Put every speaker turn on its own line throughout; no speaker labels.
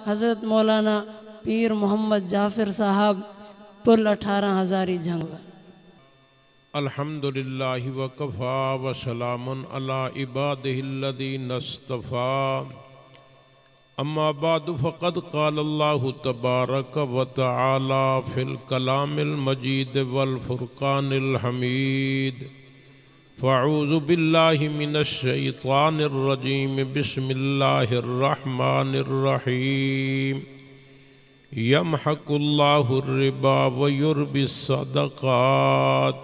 حضرت مولانا پیر محمد جعفر صاحب پل 18 ہزاری جھنگ۔
الحمدللہ وکفا وسلام علی عبادہ الذین اصطفیٰ، اما بعد فقد قال اللہ تبارک وتعالی فی الکلام المجید والفرقان الحمید، فاعوذ باللہ من الشیطان الرجیم، بسم اللہ الرحمن الرحیم، یمحق اللہ الربا ویربی الصدقات،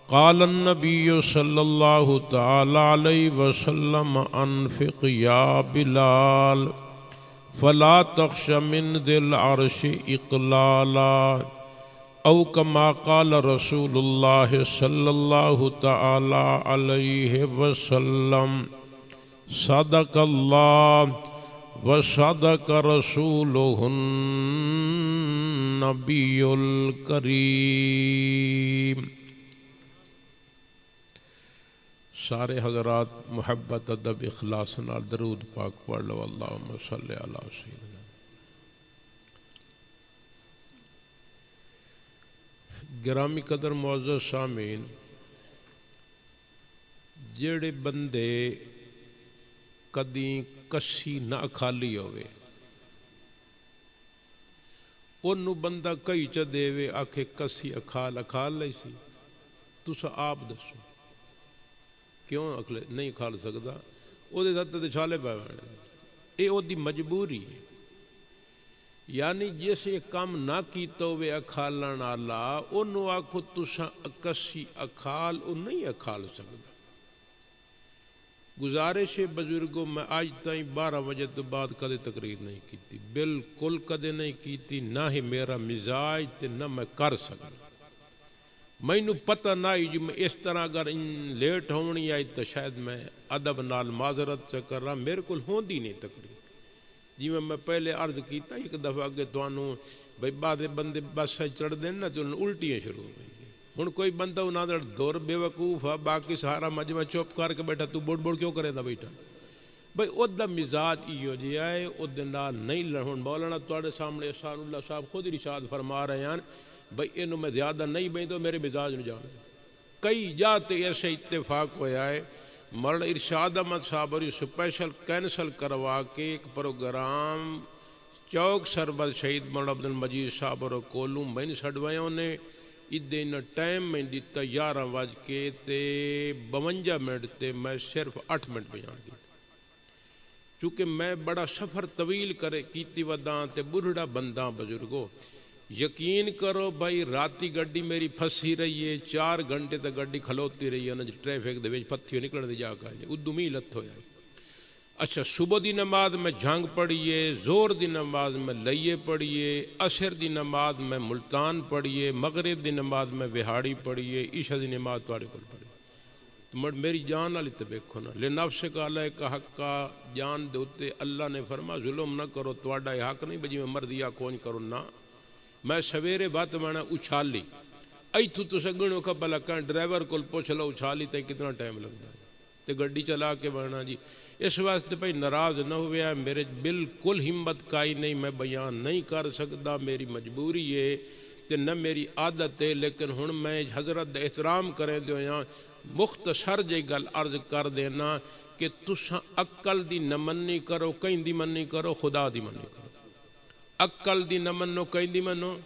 قال النبی صلی اللہ تعالی علیہ وسلم انفق یا بلال فلا تخش من ذی العرش اقلالا، او کما قال رسول اللہ صلی اللہ تعالی علیہ وسلم، صدق اللہ وصدق رسولہ النبی الکریم۔ سارے حضرات محبت ادب اخلاص نال درود پاک پڑھ لو، اللہم صلی علی سیدنا۔ گرامی قدر معزز سامعین، جڑے بندے کدی کسی نہ کھالی ہوئے انہوں بندہ کئی چا دے آکھے کسی اکھال لئی سی، تسا آپ دسو کیوں نہیں کھال سکتا؟ وہ دے ساتھ تے چھالے پہ ہونے، یہ وہ دی مجبوری ہے۔ یعنی جس یہ کام نہ کیتا ہوئے اکھالن آلا انہوں آکھو تسا کسی اکھال وہ نہیں اکھال سکتا۔ گزارش بزرگوں میں آج تائیں 12 بجے تو بعد کدے تقریر نہیں کیتی، بالکل کدے نہیں کیتی، نہ ہی میرا مزاج تے نہ میں کر سکتا۔ میں نو پتہ نہ ہی جو میں اس طرح اگر لیٹ ہونی آئی تو شاید میں ادب نال معذرت کر رہا، میرے کو ہوندی نہیں تقریر۔ جی میں پہلے عرض کیتا ایک دفعہ کہ توانوں بھئی بعد بندے بس چڑھ دیں نا تو انہوں الٹیاں شروع ہو گئی۔ ہن کوئی بندہ انہاں دا دور بے وقوف ہے، باقی سارا مجمع چپ کر کے بیٹھا، تو بوڑ کیوں کرے دا بیٹھا؟ بھئی او دا مزاج ایو جی آئے، او دے نال نہیں لڑھن۔ مولانا تواڈے سامنے احسان اللہ صاحب خود ارشاد فرما رہے ہیں بھئی اینو میں زیادہ نہیں بہیں تو میرے مزاج نہ جانے۔ کئی جاتے ایسے اتفاق ہویا ہے، مرد ارشاد احمد صاحب اور سپیشل کینسل کروا کے ایک پروگرام چوک سربت شہید مولانا عبد المجید صاحب اور کولوں میں سڑوائیوں نے ادھے ٹائم میں دیتا 11:52 منٹ تے میں صرف 8 منٹ بیان کیتا، چونکہ میں بڑا سفر طویل کیتی وداں تے بڑھڑا بنداں بزرگو، یقین کرو بھائی راتی گڈی میری پھسی رہی ہے، 4 گھنٹے تک گڈی کھلوتی رہی ہے، ٹریفک دے وچ پتھیوں نکلن دی جا کے ادو می لت ہویا۔ اچھا صبح دی نماز میں جھنگ پڑھیے، زور دی نماز میں لئیے پڑھیے، عصر دی نماز میں ملتان پڑھیے، مغرب دی نماز میں وہاڑی پڑھیے، عشاء دی نماز تواڈے کول پڑھیے۔ تو میری جان والی تے ویکھو نا، لنفسک علیک حقا، جان دے اوتے اللہ نے فرما ظلم نہ کرو، تواڈا حق نہیں بجی میں مرضی کون کرو نہ۔ میں سویرے بات میں اچھالی ایتھو تو سگنوں کا بلا کہاں ڈرائیور کو پوچھ لو اچھالی تے کتنا ٹائم لگتا ہے تے گڈی چلا کے بڑھنا جی۔ اس واسطے بھائی ناراض نہ ہوئے، میرے بالکل ہمت کائی نہیں، میں بیان نہیں کر سکتا، میری مجبوری ہے تے نہ میری عادت ہے، لیکن ہن میں حضرت احترام کریں دو یہاں مختصر جی گل عرض کر دینا کہ تساں عقل دی نہ منی کرو، کہیں دی منی کرو، خدا دی منی کرو۔ عقل دی نہ منو، کہیں دی منو،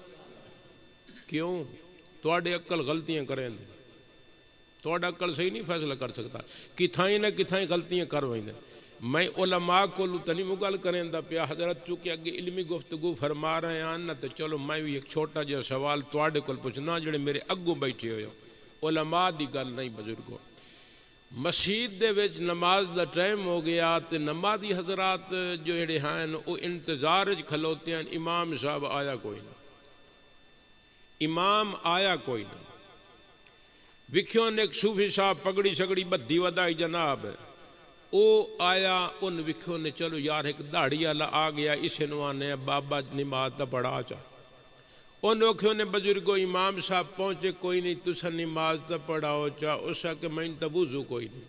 کیوں؟ تواڈے عقل غلطیاں کریں دے، تواڈا عقل صحیح نہیں فیصلہ کر سکتا، کتھائیں نہ کتھائیں غلطیاں کروائیں دے۔ میں علماء کو تنی مگل کریں دا پیا، حضرت چونکہ اگے علمی گفتگو فرما رہے ہیں نا، تو چلو میں بھی ایک چھوٹا جہا سوال تواڈے کول پوچھنا، جڑے میرے اگوں بیٹھے ہوئے علماء دی گل نہیں بزرگو۔ مسجد دے وچ نماز دا ٹائم ہو گیا تے نمازی حضرات جڑے ہیں وہ انتظار وچ کھلوتے ہیں، امام صاحب آیا کوئی نہیں، امام آیا کوئی نہیں۔ وکھیوں نے ایک صوفی صاحب پگڑی شگڑی بدھی ودائی جناب، او آیا، ان وکھیوں نے چلو یار ایک داڑھی والا آ گیا، اسے نوانے بابا نماز دا پڑھا چا۔ ان وکھیوں نے بزرگو امام صاحب پہنچے کوئی نہیں، تسا نماز دا پڑھاؤ چا، اسا کہ میں تا وضو کوئی نہیں،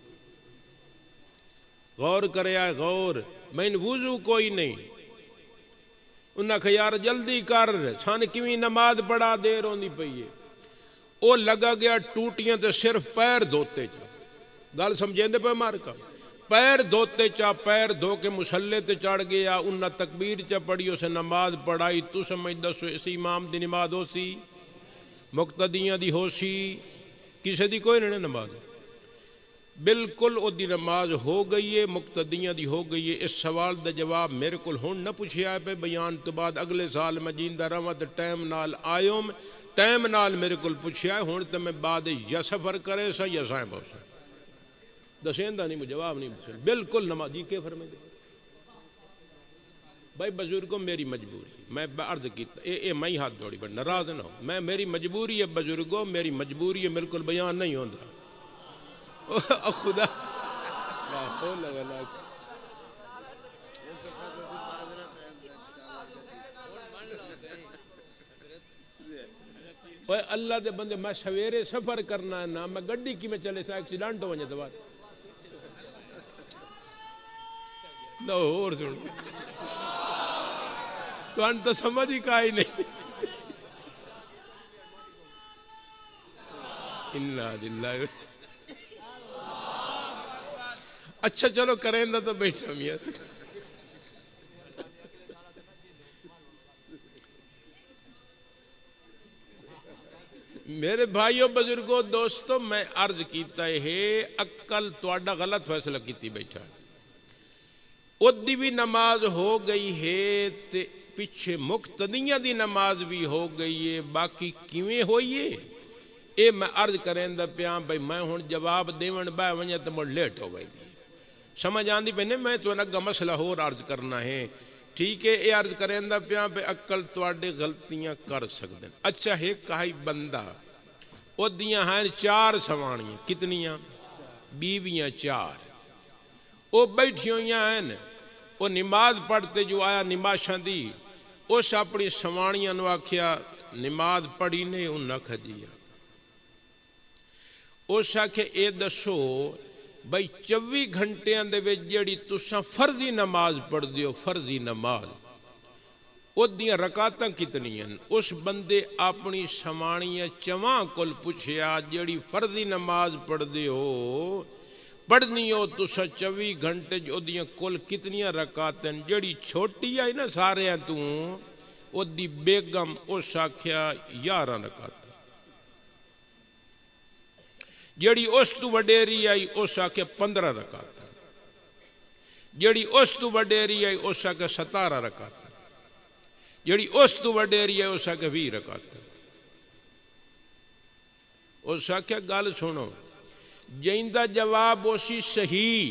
غور کرے آئے غور، میں وضو کوئی نہیں، انہاں کہ یار جلدی کر سان کیویں نماز پڑھا دیر ہوندی پئی ہے او لگا گیا ٹوٹیاں تے صرف پیر دھوتے چا گل سمجھیندے پے مار کا پیر دھوتے چا پیر دھو کے مصلے تے چڑھ گیا انہاں تکبیر چا پڑھی اسے نماز پڑھائی تو سمجھ دسو اس امام دی نماز ہو سی مقتدیاں دی ہو سی کسے دی کوئی نہیں نماز بالکل او دی نماز ہو گئی ہے مقتدیاں دی ہو گئی ہے اس سوال دا جواب میرے کول ہن نہ پوچھیا پہ بیان تو بعد اگلے سال میں جیندا رہواں تے ٹائم نال آیوں ٹائم نال میرے کول پوچھیا ہن تے میں بعد یا سفر کرے سا یا سائیں بوسا دسیندا نہیں مجھے جواب نہیں بالکل نمازی کے فرمائے بھائی بزرگوں میری مجبوری میں عرض کیتا اے میں ہی ہاتھ جوڑی بڑھ ناراض نہ ہو میں میری مجبوری ہے بزرگوں میری مجبوری ہے بالکل بیان نہیں ہوندا خدا اللہ دے بندے میں سویرے سفر کرنا ہے نا میں گڈی کی میں چلے سا ایکسیڈنٹ ہو وجے دوبارہ نہ اور سن تو ان تو سمجھ ہی کا ہی نہیں انا للہ اچھا چلو کریں دا تو بیٹھا میاں سے میرے بھائیوں بزرگوں دوستوں میں عرض کیتا ہے عقل تواڈا غلط فیصلہ کیتی بیٹھا ادی بھی نماز ہو گئی ہے تے پیچھے مقتدیاں دی نماز بھی ہو گئی ہے باقی کیویں ہوئی ہے اے میں عرض کریں دا پیاں بھائی میں ہن جواب دیون بہ ونجا تے مڑ لیٹ ہو گئی تھی سمجھ آندی پہ نہیں میں تو اگا مسئلہ ہور عرض کرنا ہے ٹھیک ہے اے عرض کریں دا پیاں بے عقل تواڈے غلطیاں کر سکدے اچھا ہے کہائی بندہ او دیاں ہیں 4 سوانیاں کتنیاں بیویاں 4 او بیٹھی ہویاں ہیں او نماز پڑھتے جو آیا نماشاں دی اس اپنی سوانیاں نو آکھیا نماز پڑھی نے انہاں کھجیا اس آکھے اے دسو بھائی 24 گھنٹے دے وچ جڑی تساں فرضی نماز پڑھ دیو فرضی نماز او دیاں رکعتاں کتنی ہیں اس بندے اپنی سوانیاں چواں کول پوچھیا جڑی فرضی نماز پڑھ دیو پڑھنی ہو تساں 24 گھنٹے جو دیاں کل کتنیاں رکعتاں جڑی چھوٹی آئی نا سارے ہیں تو او دی بیگم اس آکھیا 11 رکعت جڑی اس تو وڈیری آئی اس آکھیا 15 رکعت جڑی اس تو وڈیری آئی اس آکھیا 17 رکعت جڑی اس تو وڈیری آئی اس آکھیا 20 رکعت اس آکھیا گل سنو جیندہ جواب اسی صحیح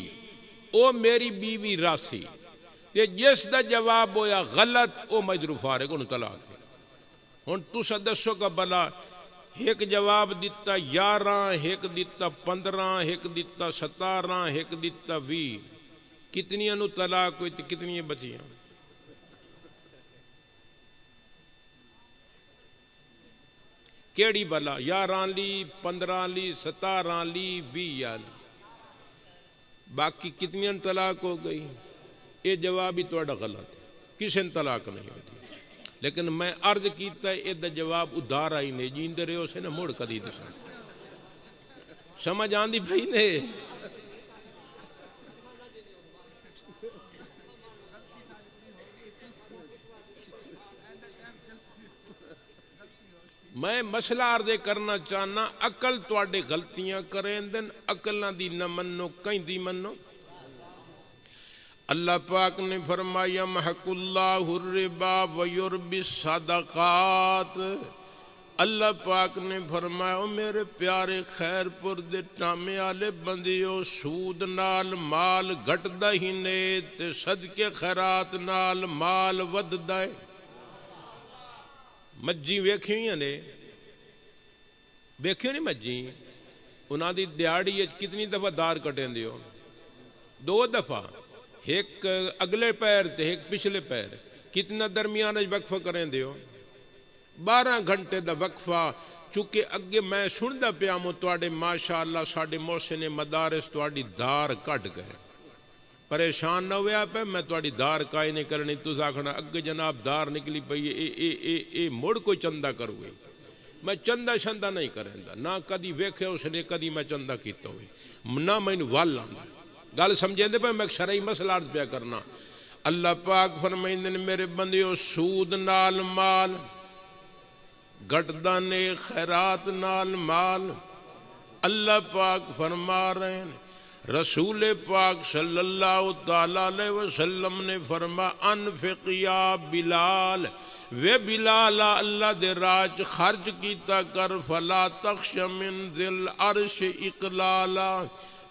او میری بیوی راسی تے جس دا جواب ہویا غلط او مجرو فارغ انہوں طلاق ہے ہن تو دسو کا بلا ایک جواب دیتا 11 ایک دیتا 15 ایک دیتا 17 ایک دیتا 20 کتنیاں نو طلاق ہوئی تے کتنی بچیاں کیڑی بلا 11 لی 15 لی 17 لی 20 لی باقی کتنی طلاق ہو گئی یہ جواب ہی تھوڑا غلط ہے کسی نے طلاق نہیں ہوتی لیکن میں عرض کیتا ہے یہ جواب ادھار آئی نہیں جیندے رہے اسے نہ موڑ کدی دسا سمجھ آندی بھائی نے میں مسئلہ عرض کرنا چاہنا عقل تواڈے غلطیاں کریں دن عقلاں دی نہ منو کہیں دی منو اللہ پاک نے فرمایا محق اللہ الربا ویربی الصدقات اللہ پاک نے فرمایا او میرے پیارے خیر پر دے ٹامے آلے بندیو سود نال مال گھٹ دا ہی نے تے صدقے خیرات نال مال ود دائے مجھی ویکھی ہوئی نے ویکھی نہیں مجھی انہاں دی دیاڑی کتنی دفعہ دار کٹیں دیو 2 دفعہ ایک اگلے پیر تے ایک پچھلے پیر کتنا درمیان وقفہ کریں دیو 12 گھنٹے دا وقفہ چونکہ اگے میں سندا پیامو تواڈے ماشاءاللہ ساڈے محسن مدارس تواڈی دار کٹ گئے پریشان نہ ہویا پہ میں تھوڑی دار کائی نہیں کرنی تو آکھنا اگے جناب دار نکلی پئی اے مڑ کوئی چندہ کرو گے میں چندہ شندہ نہیں کریندا نہ کدی ویکھے اس نے کدی میں چندہ کیتا ہوئے نہ مینوں ول آندا گل سمجھیندے پہ میں شرعی مسئلہ عرض پیا کرنا اللہ پاک فرمائندے نے میرے بندیو سود نال مال گھٹدا نے خیرات نال مال اللہ پاک فرما رہے ہیں رسول پاک صلی اللہ تعالی علیہ وسلم نے فرما انفق یا بلال وے بلال اللہ دے راج خرچ کیتا کر فلا تخش من ذل عرش اقلالا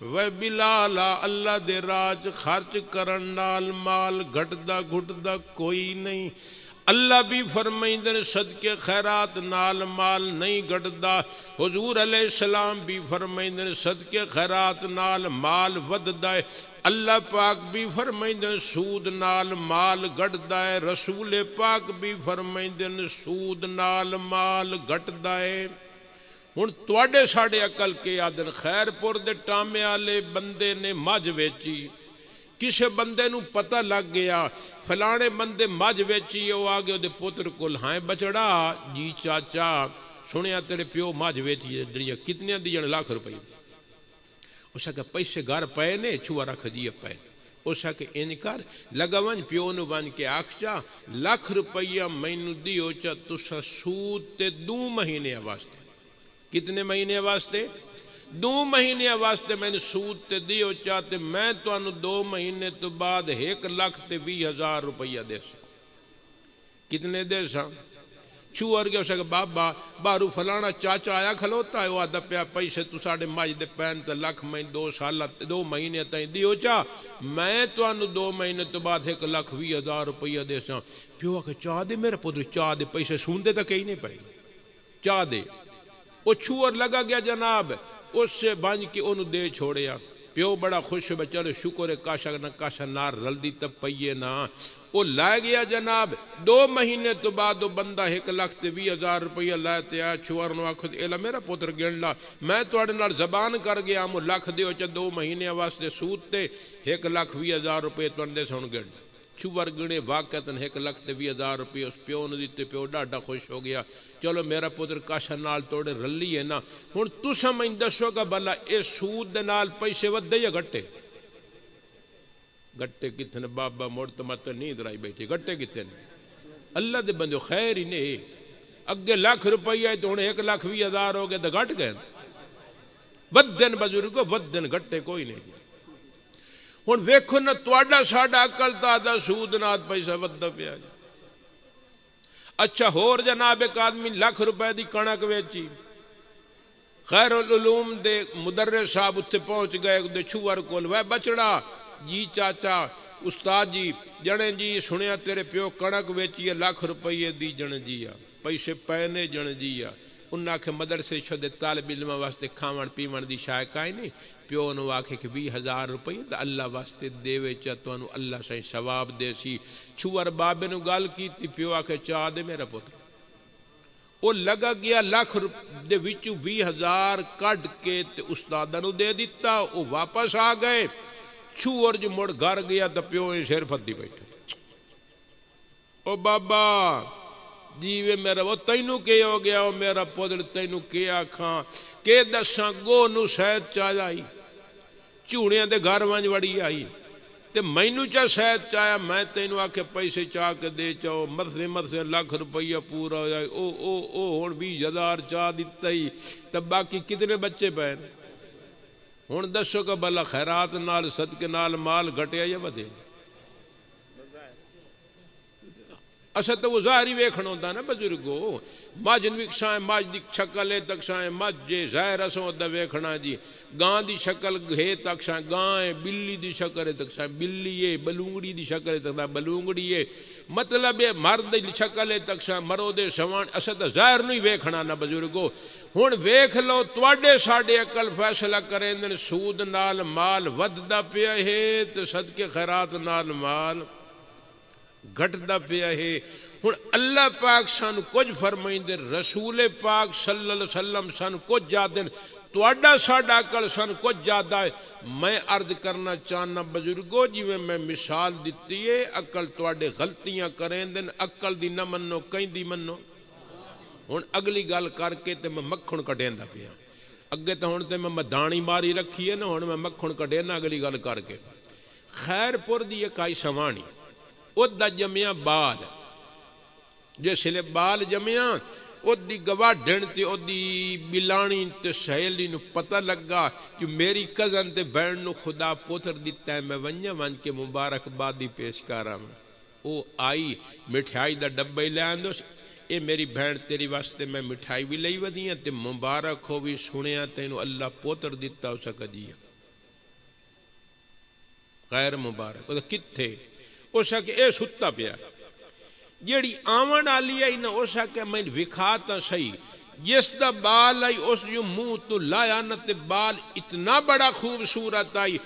وے بلال اللہ دے راج خرچ کرن نال مال گھٹدا گھٹدا کوئی نہیں اللہ بھی فرمائندے صدقے خیرات نال مال نہیں گھٹدا حضور علیہ السلام بھی فرمائندے صدقے خیرات نال مال وددا ہے اللہ پاک بھی فرمائندے سود نال مال گھٹدا ہے رسول پاک بھی فرمائندے سود نال مال گھٹدا ہے ہن تواڈے ساڈے عقل کے آدن خیر پور دے ٹامے والے بندے نے مجھ ویچی کسے بندے نو پتہ لگ گیا فلانے بندے مجھ ویچی وہ آ گئے پوتر کول ہائیں بچڑا جی چاچا سنیا تیرے پیو مجھ ویچی جڑیاں کتنی دیجن لاکھ روپے اس کہ پیسے گھر پے نے چھوا رکھ دیے پے اس کہ ان کر لگا ون پیو نو بن کے آکھ چا لاکھ روپیہ مینو دیو چا تسا سود تے 2 مہینے واسطے کتنے مہینے واسطے 2 مہینے واسطے میں نے سود تے دیو چاہتے میں تو انو 2 مہینے تو بعد 1,20,000 روپیہ دے سا کتنے دے سا چھوڑ گیا اسے کہ بابا بارو فلانا چاچا آیا کھلوتا ہے وہ آدھا پیا پیسے تو ساڑھے ماج دے پین تے لاکھ میں 2 مہینے تائیں دیو چاہ میں تو انو 2 مہینے تو بعد 1,20,000 روپیہ دے سا پیو کہ چاہ دے میرا پودر چاہ دے پیسے سون دے تا کہیں نہیں پائے چاہ دے وہ چھوڑ لگا گیا جناب اس سے بانج کے انہوں دے چھوڑیا پیو بڑا خوش ہو چلو شکر ہے کاشا نار رل دی تب پئیے نا وہ لائے گیا جناب 2 مہینے تو بعد وہ بندہ 1,20,000 روپیہ لائے تے آیا چھوار نو آخو ایلا میرا پوتر گن لا میں توڑے نال زبان کر گیا مو لکھ دیو چا 2 مہینے واسطے سود تے 1,20,000 روپیہ توڑے سے ہون گن چھوار گنے واقعتاً 1,20,000 روپیہ اس پیو نے دیتے پیو ڈاڈا خوش ہو گیا چلو میرا پتر کاشا نال توڑے رلی ہے نا ہن تو سمجھ دسو گا بھلا اے سود دے نال پیسے ودے یا گھٹے گھٹے کتنے بابا مرتمت نیند رائی بیٹھے گھٹے کتنے اللہ دے بندے خیر ہی نہیں اگے لاکھ روپیہ ہے تو ہن 1,20,000 ہو گئے تو گھٹ گئے ودن بزرگو ودن گھٹے کوئی نہیں ہن ویکھو نا تواڈا ساڈا عقل تا دا سود نال پیسہ ودا پیا اچھا ہور جناب ایک آدمی لاکھ روپے دی کنک ویچی خیر العلوم دے مدرس صاحب اتھے پہنچ گئے دے چھوار کول وے بچڑا جی چاچا استاد جی جنے جی سنیا تیرے پیو کنک ویچی ہے لاکھ روپے دی جنے جی پیسے پینے جنے جی انہاں کے مدرسے شدے طالب علم واسطے کھاون پیون دی شاہ کائیں نہیں پیو نو آکھے کہ 20,000 روپے تو اللہ واسطے دیوے چاہتوانو اللہ سے ثواب دے سی چھوار بابے نو گال کی تی پیو آکھے چاہ دے میرا پتر وہ لگا گیا لاکھ دے وچو 20,000 کڈ کے تے استادہ نو دے دیتا وہ واپس آ گئے چھوار جو مڑ گھر گیا تا پیو شیر پھتی بیٹھے او بابا جیوے میرا وہ تینو کے ہو گیا وہ میرا پودر تینو کے آکھاں کہ دساں گو نو سید چاہ آئی چوڑیاں دے گھر وانج وڑی آئی تے مینو چاہ سید چاہیا میں تینو آکھے پیسے چاہ کے دے چاہو مرسے لاکھ روپیہ پورا ہو جائے او ہون 20,000 چاہ دیتا ہی تب باقی کتنے بچے پہن ہون دسو کا بلا خیرات نال صدقے نال مال گھٹیا یا بدے اصل تو وہ ظاہری ویکھنا ہوتا نا بزرگو مجھ وکسائیں مجھ دی شکل تک سائیں مجھ جے ظاہر اسوں دا ویکھنا جی گاں دی شکل ہے تک سائیں گاں بلی دی شکل تک سائیں بلی ہے بلونگڑی دی شکل تک سائیں بلونگڑی ہے مطلب ہے مرد دی شکل تک سائیں مرو دے سوان اصل تو ظاہر نہیں ویکھنا نا بزرگو ہن ویکھ لو تواڈے ساڈے عقل فیصلہ کریں دن سود نال مال وددا پیا ہے تے صدقے خیرات نال مال گھٹدا پیا ہے ہن اللہ پاک سانو کچھ فرمائیں دے رسول پاک صلی اللہ علیہ وسلم سانو کچھ جا دن تواڈا ساڈا عقل سن کچھ زیادہ ہے. میں عرض کرنا چاہنا بزرگو جی میں مثال دیتی ہے عقل تواڈے غلطیاں کریں دن عقل دی نہ منو کہیں دی منو. ہن اگلی گل کر کے تے میں مکھن کڈیندا پیا. اگے تو ہن تے میں دانی ماری رکھی ہے نا, ہن میں مکھن کڈینا اگلی گل کر کے. خیر پور دی اکائی سوانی او دا جمیا بال جس لے بال جمیا او دی گواڈن تے او دی بلانی تے سہیلی نو پتہ لگا کہ میری کزن تے بہن نو خدا پوتر دیتا ہے, میں ونجا ون کے مبارکبادی پیش کراں. او آئی مٹھائی دا ڈبہ لے آندو, اے میری بہن تیری واسطے میں مٹھائی بھی لئی ودیاں تے مبارک ہو بھی سنیا تینو اللہ پوتر دیتا ہو سکا جیا. غیر مبارک او کتھے او سکے اے ستا پیا جیڑی آمن آلی آئی نا او سکے میں وکھاتا صحیح جس دا بال آئی اس جو منہ تو لایا نا تے بال اتنا بڑا خوبصورت آئی.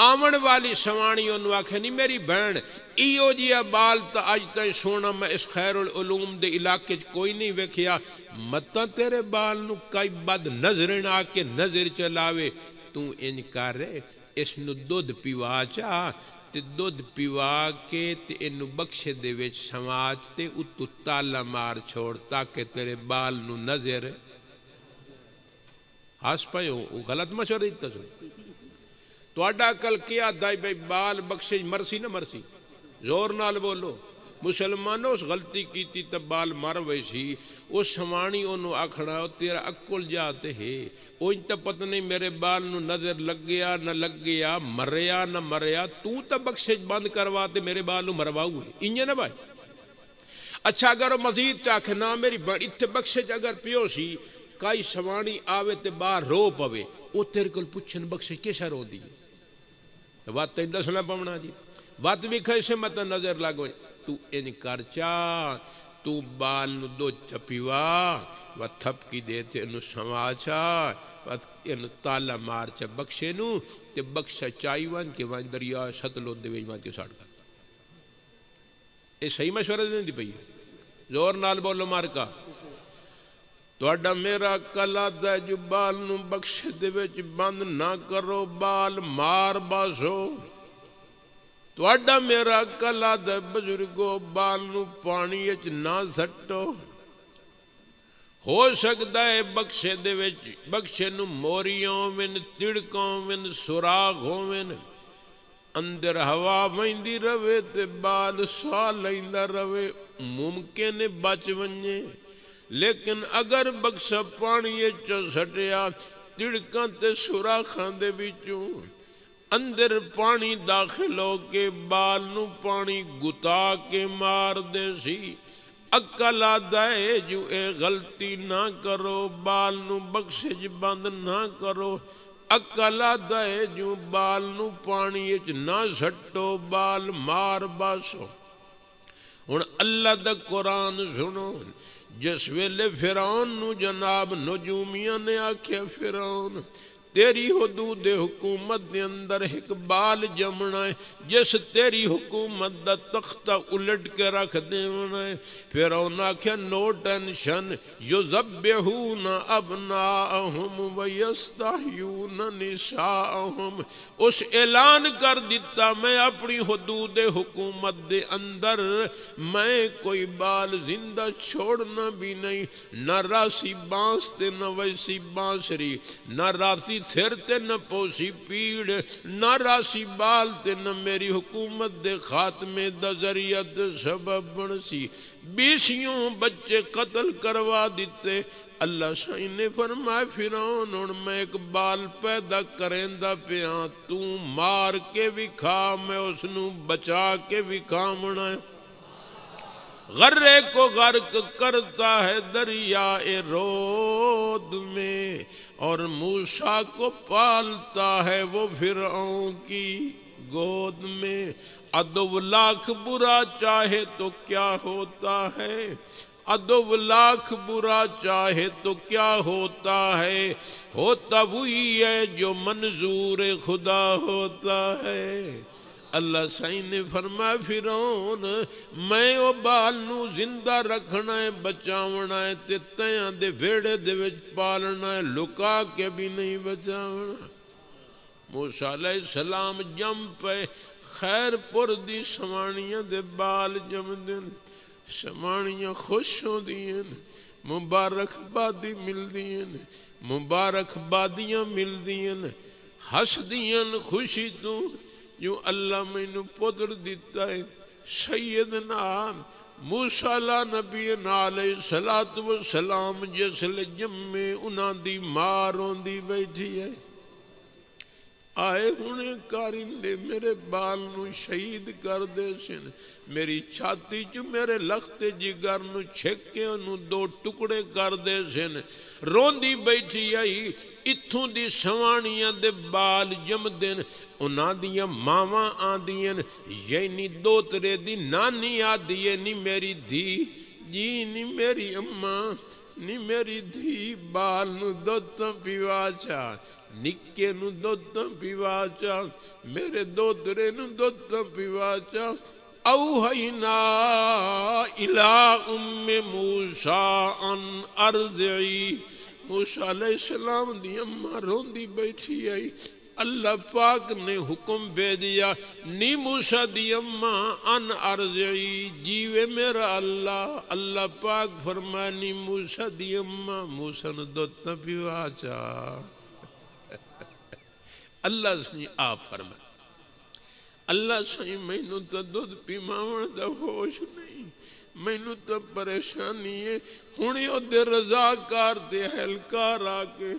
آمن والی سوانی انہوں آکھے نہیں میری بہن ایو جیا بال تا آج تائیں سونا میں اس خیر العلوم دے علاقے کوئی نہیں ویکھیا. متا تیرے بال نو کئی بد نظرن آکے نظر چلاوے تو انکارے اس نو دودھ پیوا چاہ تے دودھ پیوا کے تے انو بخشے دے وچ سماج تے اتو تالا مار چھوڑ تاکہ تیرے بال نو نظر ہاس پائے ہو غلط مشورہ دیتا سو. تو اڈا کل کیا دائی بھائی بال بخشے مرسی نہ مرسی زور نال بولو. مسلمانوں اس غلطی کی تھی تب بال مر ویسی وہ سوانی انہوں آکھنا تیرا عقل جاتے ہے وہ انتا پتہ نہیں میرے بال نو نظر لگ گیا نہ لگ گیا مریا نہ مریا تو تا بخشش بند کرواتے میرے بال نو مرواؤ ہے انجھے نہ بھائی. اچھا اگر مزید چاکھے نا میری بڑی اتھے بخشش اگر پیو سی کائی سوانی آوے تے باہر رو پوے وہ تیرے کل پچھن بخشش کیسا رو دی تو بات تین دسنا پونا جی بات بھی کھائے مت نظر لگو تو انکار چاہ تو بال نو دو چپیوا و تھپ کی دیتے انو سماچا و انو تالا مار چا بخشے نو تے بخشا چاہی وان کے وان دریا ستلو دے ویج وان کے ساڑھ کرتا. اے صحیح مشورہ دیں دی پئی زور نال بولو مار کا. تو اڈا میرا کلا دا جو بال نو بخشے دے ویج بند نہ کرو بال مار باسو. تو اڈا میرا کلا دے بزرگو بال نو پانی اچ نہ سٹو. ہو سکتا ہے بخشے دے وچ بخشے نو موریوں من تڑکوں من سراغوں من اندر ہوا ویندی روے تے بال سا لیندا روے ممکن بچ ونجے. لیکن اگر بخشا پانی اچ سٹیا تڑکاں تے سوراخاں دے وچوں اندر پانی داخل ہو کے بال نو پانی گتا کے مار دے سی. عقل آدھائے جو اے غلطی نہ کرو بال نو بخشش بند نہ کرو. عقل آدھائے جو بال نو پانی اچ نہ سٹو بال مار باسو. ہن اللہ دا قرآن سنو جس ویلے فرعون نو جناب نجومیاں نے آکھیا فرعون تیری حدود حکومت دے اندر ایک بال جمنا ہے جس تیری حکومت دا تختہ الٹ کے رکھ دینا ہے. فرعون آکھیا نو ٹینشن یذبحون ابناءہم ویستحیون نساءہم. اس اعلان کر دیتا میں اپنی حدود حکومت دے اندر میں کوئی بال زندہ چھوڑنا بھی نہیں. نہ راسی بانس تے نہ ویسی بانسری نہ راسی سر تے نہ پوسی پیڑ نہ راسی بال تے نہ میری حکومت دے خاتمے دا ذریعہ دے سبب بنسی. 20 بچے قتل کروا دیتے. اللہ سائی نے فرمایا فرعون ہن میں ایک بال پیدا کریندا پیاں تو مار کے بھی کھا میں اس نو بچا کے بھی کھامنا ہے. غرے کو غرق کرتا ہے دریائے رود میں اور موسیٰ کو پالتا ہے وہ فرعون کی گود میں. عدو لاکھ برا چاہے تو کیا ہوتا ہے عدو لاکھ برا چاہے تو کیا ہوتا ہے ہوتا وہی ہے جو منظور خدا ہوتا ہے. اللہ سائیں نے فرمایا فرعون میں او بال نو زندہ رکھنا ہے بچاونا ہے تے تیاں دے ویڑے دے وچ پالنا ہے لکا کے بھی نہیں بچاونا موسیٰ علیہ السلام جم پہ خیر پور دی سوانیاں دے بال جم دن سوانیاں خوش ہو دین مبارک بادی مل دین مبارک بادیاں مل دین ہس دین خوشی تو جو اللہ میں نو پتر دیتا ہے سیدنا موسیٰ نبی علیہ السلام جس لے جمے انہاں دی ماروں دی بیٹھی ہے آئے ہونے کارندے میرے بال نو شہید کر دے سن میری چھاتی چ میرے لخت جگر نو چھکے نو دو ٹکڑے کر دے سن روندی بیٹھی آئی اتھوں دی سوانیاں دے بال جم دن انہاں دیاں ماواں آندیاں یعنی دوترے دی نانی آدیے نی میری دھی جی نی میری اماں نی میری دھی بال نو دوتاں پیوا چاہ نکے نو دوتاں پیوا چاہ میرے دوترے نو دوتاں پیوا چاہ اوحینا الی ام موسیٰ ان ارضعی موسیٰ علیہ السلام دی اماں روندی بیٹھی آئی اللہ پاک نے حکم بے دیا نی موسیٰ دی اماں ان ارضعی جیوے میرا اللہ پاک فرمایا نی موسیٰ دی اماں موسیٰ نے دوتاں پیوا چاہ اللہ سائیں آپ فرمائے اللہ سائیں میں نو تا دودھ پیماون دا ہوش نہیں میں نو تا پریشانی ہے ہونی او دے رضاکار تے اہلکار آکے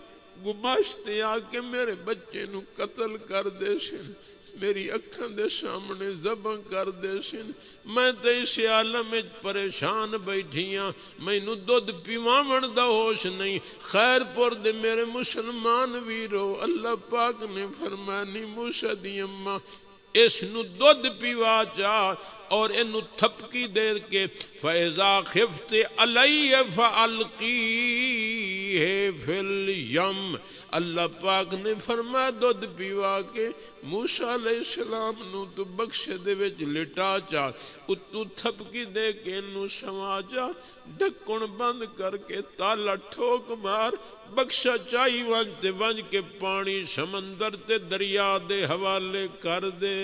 گماشتے آکے میرے بچے نو قتل کر دے سن میری اکھاں دے سامنے ذبح کر دے سن میں تے اس عالم وچ پریشان بیٹھیاں مینوں دودھ پیواون دا ہوش نہیں خیر پور دے میرے مسلمان ویرو اللہ پاک نے فرمایا نی موسیٰ دی اماں اس نو دودھ پیوا چاہ اور انو تھپکی دے کے فَإِذَا خِفْتِ عَلَيَّ فَأَلْقِيهِ فِي الْيَمِّ اللہ پاک نے فرمایا دودھ پیوا کے موسیٰ علیہ السلام نو تو بخشے دے وچ لٹا چاہ اتو تھپکی دے کے انو سما چاہ ڈھکن بند کر کے تالا ٹھوک مار بخشا چاہی ونج کے پانی سمندر تے دریا دے حوالے کر دے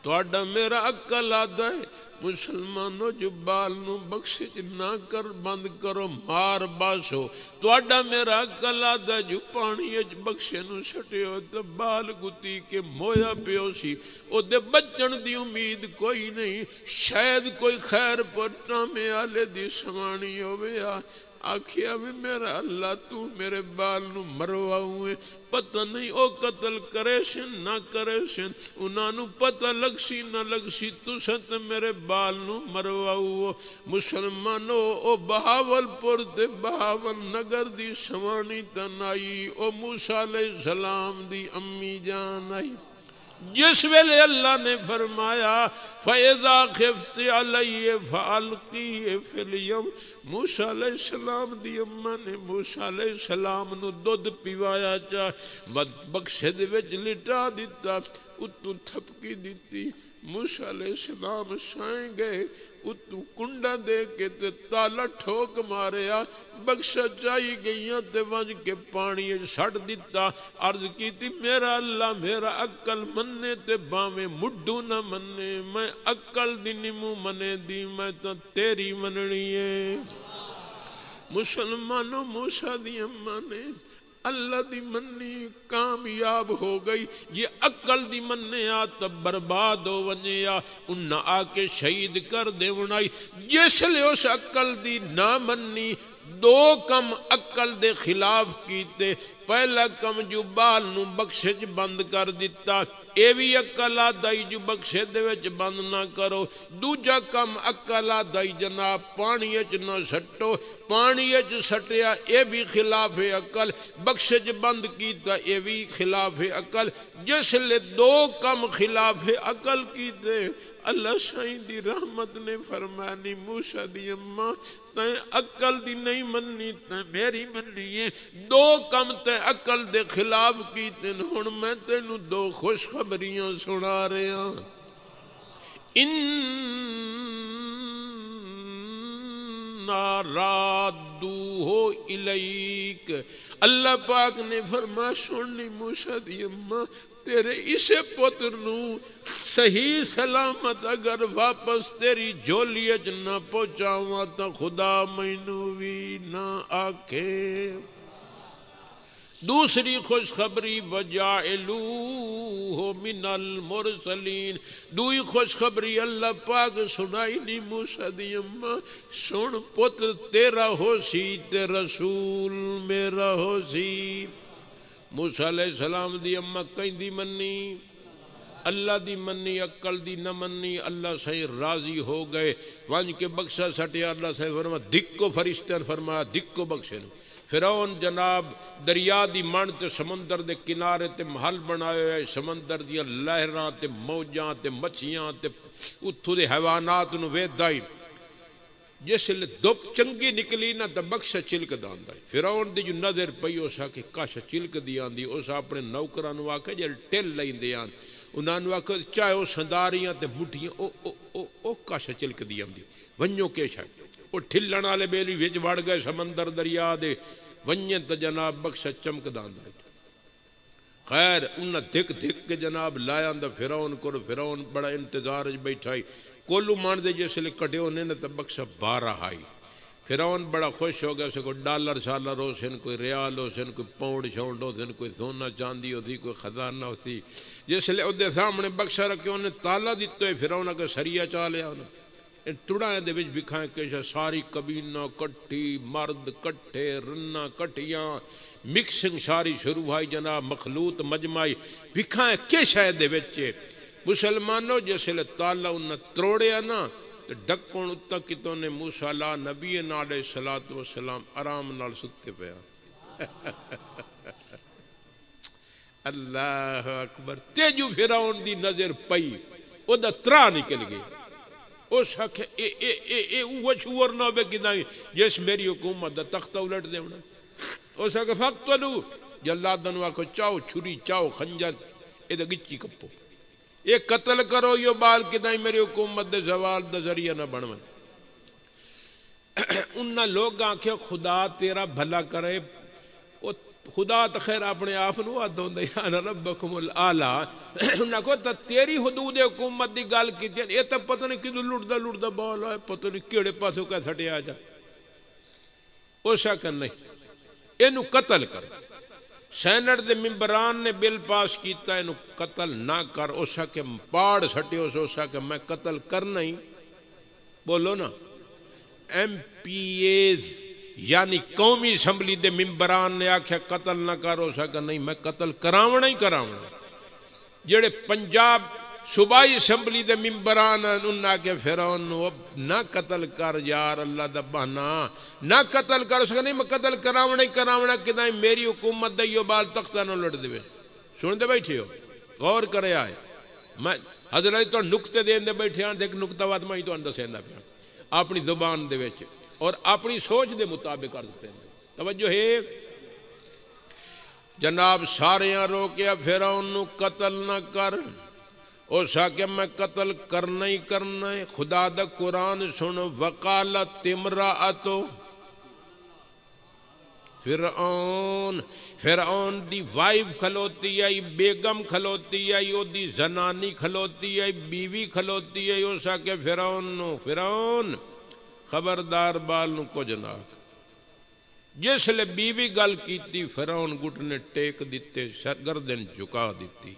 تو اڈا میرا عقل آدھا ہے مسلمانوں جو بال نو بخشش نہ کر بند کرو مار باسو تو اڈا میرا عقل آدھا جو پانی اچ بخشے نو سٹے ہو تو بال گتی کے مویا پیو سی او دے بچن دی امید کوئی نہیں شاید کوئی خیر پٹا میں آلے دی سوانی ہویا آکھیا بھی میرا اللہ تو میرے بال نو مروا ہوئے پتہ نہیں او قتل کرے سن نہ کرے سن انہاں نو پتہ لگ سی نہ لگ سی تو ست میرے بال نو مروا ہوئے مسلمانو او بہاول پور تے بہاول نگر دی سوانی تنائی او موسیٰ علیہ السلام دی امی جان آئی جس ویلے اللہ نے فرمایا فَإِذَا خِفْتِ عَلَيَّ فَأَلْقِيهِ فِي الْيَمِّ موسیٰ علیہ السلام دی اماں نے موسیٰ علیہ السلام نو دودھ پیوایا چاہ بخشے دے وچ لٹا دیتا اتو تھپکی دیتی موسیٰ علیہ السلام سائیں گئے اتو کنڈا دے کے تے تالا ٹھوک ماریا بخشا چاہی گئیاں تے ونج کے پانی سڑ دیتا عرض کی تھی میرا اللہ میرا عقل مننے تے باویں مڈو نہ مننے میں عقل دی نمو منے دی میں تو تیری مننی ہے مسلمانوں موسیٰ دی اماں نے اللہ دی منی کامیاب ہو گئی یہ عقل دی مننے آتا برباد ہو ونیا انہا آکے شہید کر دے ونائی جس لئے اس عقل دی نہ منی دو کم عقل دے خلاف کیتے پہلا کم جو بال نو بخشش بند کر دیتا اے بھی عقل آدائی جو بخشے دے وچ بند نہ کرو دوجا کم عقل آدائی جناب پانی اچ نہ سٹو پانی اچ سٹیا اے بھی خلاف عقل بخشش بند کیتا اے بھی خلاف عقل جس لئے دو کم خلاف عقل کیتے اللہ سائیں دی رحمت نے فرمانی موسیٰ دی اماں تائیں عقل دی نہیں مننی تائیں میری مننی ہے دو کم تے عقل دے خلاف کی تین ہن میں تینوں دو خوشخبریاں سنا رہے ہیں رادوہو الیک اللہ پاک نے فرما سننی موسیٰ دی اماں تیرے اسے پتر نو صحیح سلامت اگر واپس تیری جھولیج نہ پہنچاواں تا خدا مینوں وی نہ آکھے دوسری خوشخبری وجاعلوہ من المرسلین دوئی خوشخبری اللہ پاک سنائی نہیں موسیٰ دی اماں سن پتر تیرا ہو سی تے رسول میرا ہو سی موسیٰ علیہ السلام دی اماں کہیں دی منی اللہ دی منی عقل دی نہ منی اللہ صحیح راضی ہو گئے وانج کے بخشا سٹیا اللہ صحیح فرما دکھو فرشتہ فرمایا دکھو بخشے نو فرعون جناب دریا دی من تے سمندر دے کنارے تے محل بنائے ہوئے سمندر دی لہراں تے موجاں تے مچھیاں تے اتھو دے حیوانات نو ویدائی جس لئے دپ چنگی نکلی نا تا بخش چلک داندائی فرعون دی جو نظر پئی اسا کہ کاش چلک دی آندی اسا اپنے نوکران واقع جل ٹل لائن دے آن انہاں واقع چاہے او سنداریاں تے مٹھیاں او کاش چلک دی آندی ونیو کیش ہے وہ ٹھلن والے بیلی وچ وڑ گئے سمندر دریا دے ونجن تے جناب بخش چمک داندا خیر انہاں دھک دھک کے جناب لایا دا فرعون کو فرعون بڑا انتظار وچ بیٹھائی کولو مان دے جس لے کٹے ہونے نے تے بخش 12 آئی فرعون بڑا خوش ہو گیا اسے کوئی ڈالر شالر ہو سن کوئی ریال ہو سن کوئی پاؤنڈ شاؤنڈ ہو سن کوئی سونا چاندی ہو سی کوئی خزانہ ہو سی جس لے اودے سامنے بخش رکھے انہیں تالا دیتے ہوئے فرعون کے سریا چا لیا انہیں ٹڑائیں دے وچ بکھائیں کیشا ساری کبینہ کٹھی مرد کٹھے رنہ کٹھیاں مکسنگ ساری شروع ہوئی جناب مخلوط مجمعی بکھائیں کیشا دے وچ مسلمانوں جیسے لے تالا انہاں تروڑیا نا ڈکون اتا کتوں نے موسیٰ علیہ نبی علیہ السلام آرام نال ستے پیا اللہ اکبر تیجو فرعون دی نظر پئی او دا ترا نکل گئی اس حق اے وچور نہ بے کدائیں جس میری حکومت دا تختہ الٹ دے ہونا اس حق فقتلو جلادن واکو چاو چھری چاو خنجر اے دا گچی کپو اے قتل کرو یو بال کدائیں میری حکومت دے زوال دا ذریعہ نہ بنوان انہا لوگ آنکھیں خدا تیرا بھلا کرے خدا تخیر اپنے آپ نو آدھوں دے یانا ربکم العالی انہا کو تا تیری حدود حکومت دی گال کی تھی یہ تا پتہ نہیں کدو لڑ دا بالا ہے پتہ نہیں کیڑے پاسوں کا سٹے آ جا اوشا کر نہیں اینو قتل کر سینٹ دے ممبران نے بل پاس کیتا اینو قتل نہ کر اوشا کے پاڑ سٹے اوشا کہ میں قتل کر نہیں بولو نا ایم پی ایز یعنی قومی اسمبلی دے ممبران نے آکھیا قتل نہ کرو سکا نہیں میں قتل کراونا ہی کراونا جڑے پنجاب صوبائی اسمبلی دے ممبران انہاں کے فرعون نو نہ قتل کر یار اللہ دا بہنا نہ قتل کر سکا نہیں میں قتل کراونا ہی کراونا کدائیں میری حکومت دے یہ بال تختہ نہ لڑ دے سن دے بیٹھے ہو غور کرے آئے میں حضرت تو نکتے دے دے بیٹھے ہیں دیکھ نکتہ وات میں ہی تو اندر سیندہ پیا اپنی زبان دے ویچے اور اپنی سوچ دے مطابق کر دیتے ہیں توجہ ہے جناب ساریاں روکیا فرعون نو قتل نہ کر او ساکے میں قتل کرنا ہی کرنا ہے خدا دا قرآن سنو وقالت امرأتو فرعون دی وائف کھلوتی ہے بیگم کھلوتی ہے او دی زنانی کھلوتی ہے بیوی کھلوتی ہے او ساکے فرعون خبردار بال نو کو جناک جس لے بیوی گل کیتی فرعون گھٹنے ٹیک دیتے گردن جھکا دیتی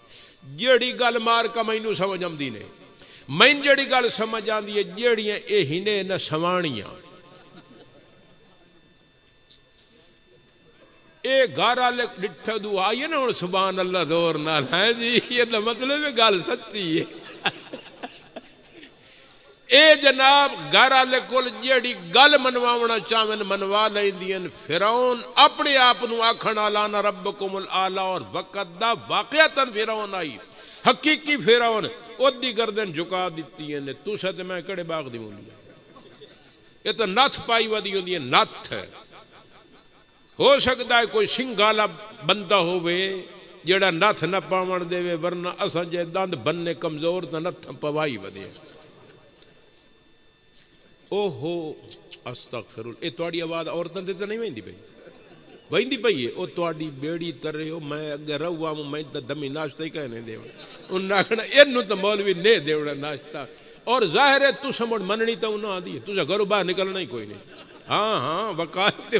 جیڑی گل مار کا مینوں سمجھ آمدی نے مین جیڑی گل سمجھ آندی ہے جیڑیاں اے ہنے نہ سوانیاں اے گھارا لے ڈٹھا دو آئیے نا سبحان اللہ دور نال ہے جی یہ مطلب ہے گل سچی ہے اے جناب گھارا لے کول جیڑی گل منواونا چاہن منوا لیندین فرعون اپنے آپ نو آکھنا لانا ربکم العالی اور وقت دا واقعتاً فرعون آئی حقیقی فرعون اودی گردن جھکا دیتی ہے نے تو تے میں کڑے باغ دی مولی یہ تو نتھ پائی ودی ہوندی ہے نتھ ہو سکتا ہے کوئی سنگالا بندہ ہوئے جڑا نتھ نہ پاون دے ورنہ اساں جے دند بننے کمزور تے نتھ پوائی ودی او ہو استغفر اللہ اے تواڈی آواز عورتاں تے نہیں ویندی پئی ویندی پئی ہے او تواڈی بیڑی ترے ہو میں اگے رہوا میں تے دمی ناشتہ ہی کہنے دیو انہاں کہنا اینو تے مولوی نے دیوڑا ناشتہ اور ظاہر ہے تو سمجھ مننی تو نہ آدھی ہے تجھے گھروں باہر نکلنا ہی کوئی نہیں ہاں وقالت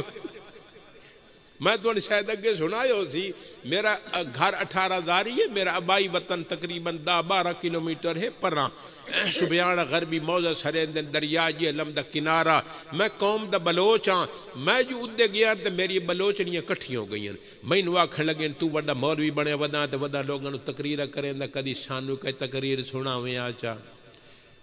میں تو شاید اگے سنایا ہو سی میرا گھر 18,000 ہے میرا آبائی وطن تقریباً 10-12 کلومیٹر ہے پراں سبیان غربی موضع سریندن دریا جی لمدہ کنارہ میں قوم دا بلوچ ہاں میں جو ادھے گیا تو میری بلوچنیاں کٹھی ہو گئی ہیں میں انو آکھن لگے تو وڈا مولوی بنے ودا تو ودا لوگوں تقریر کریں دا کدی شانو کئی تقریر سنا ہوئے آچا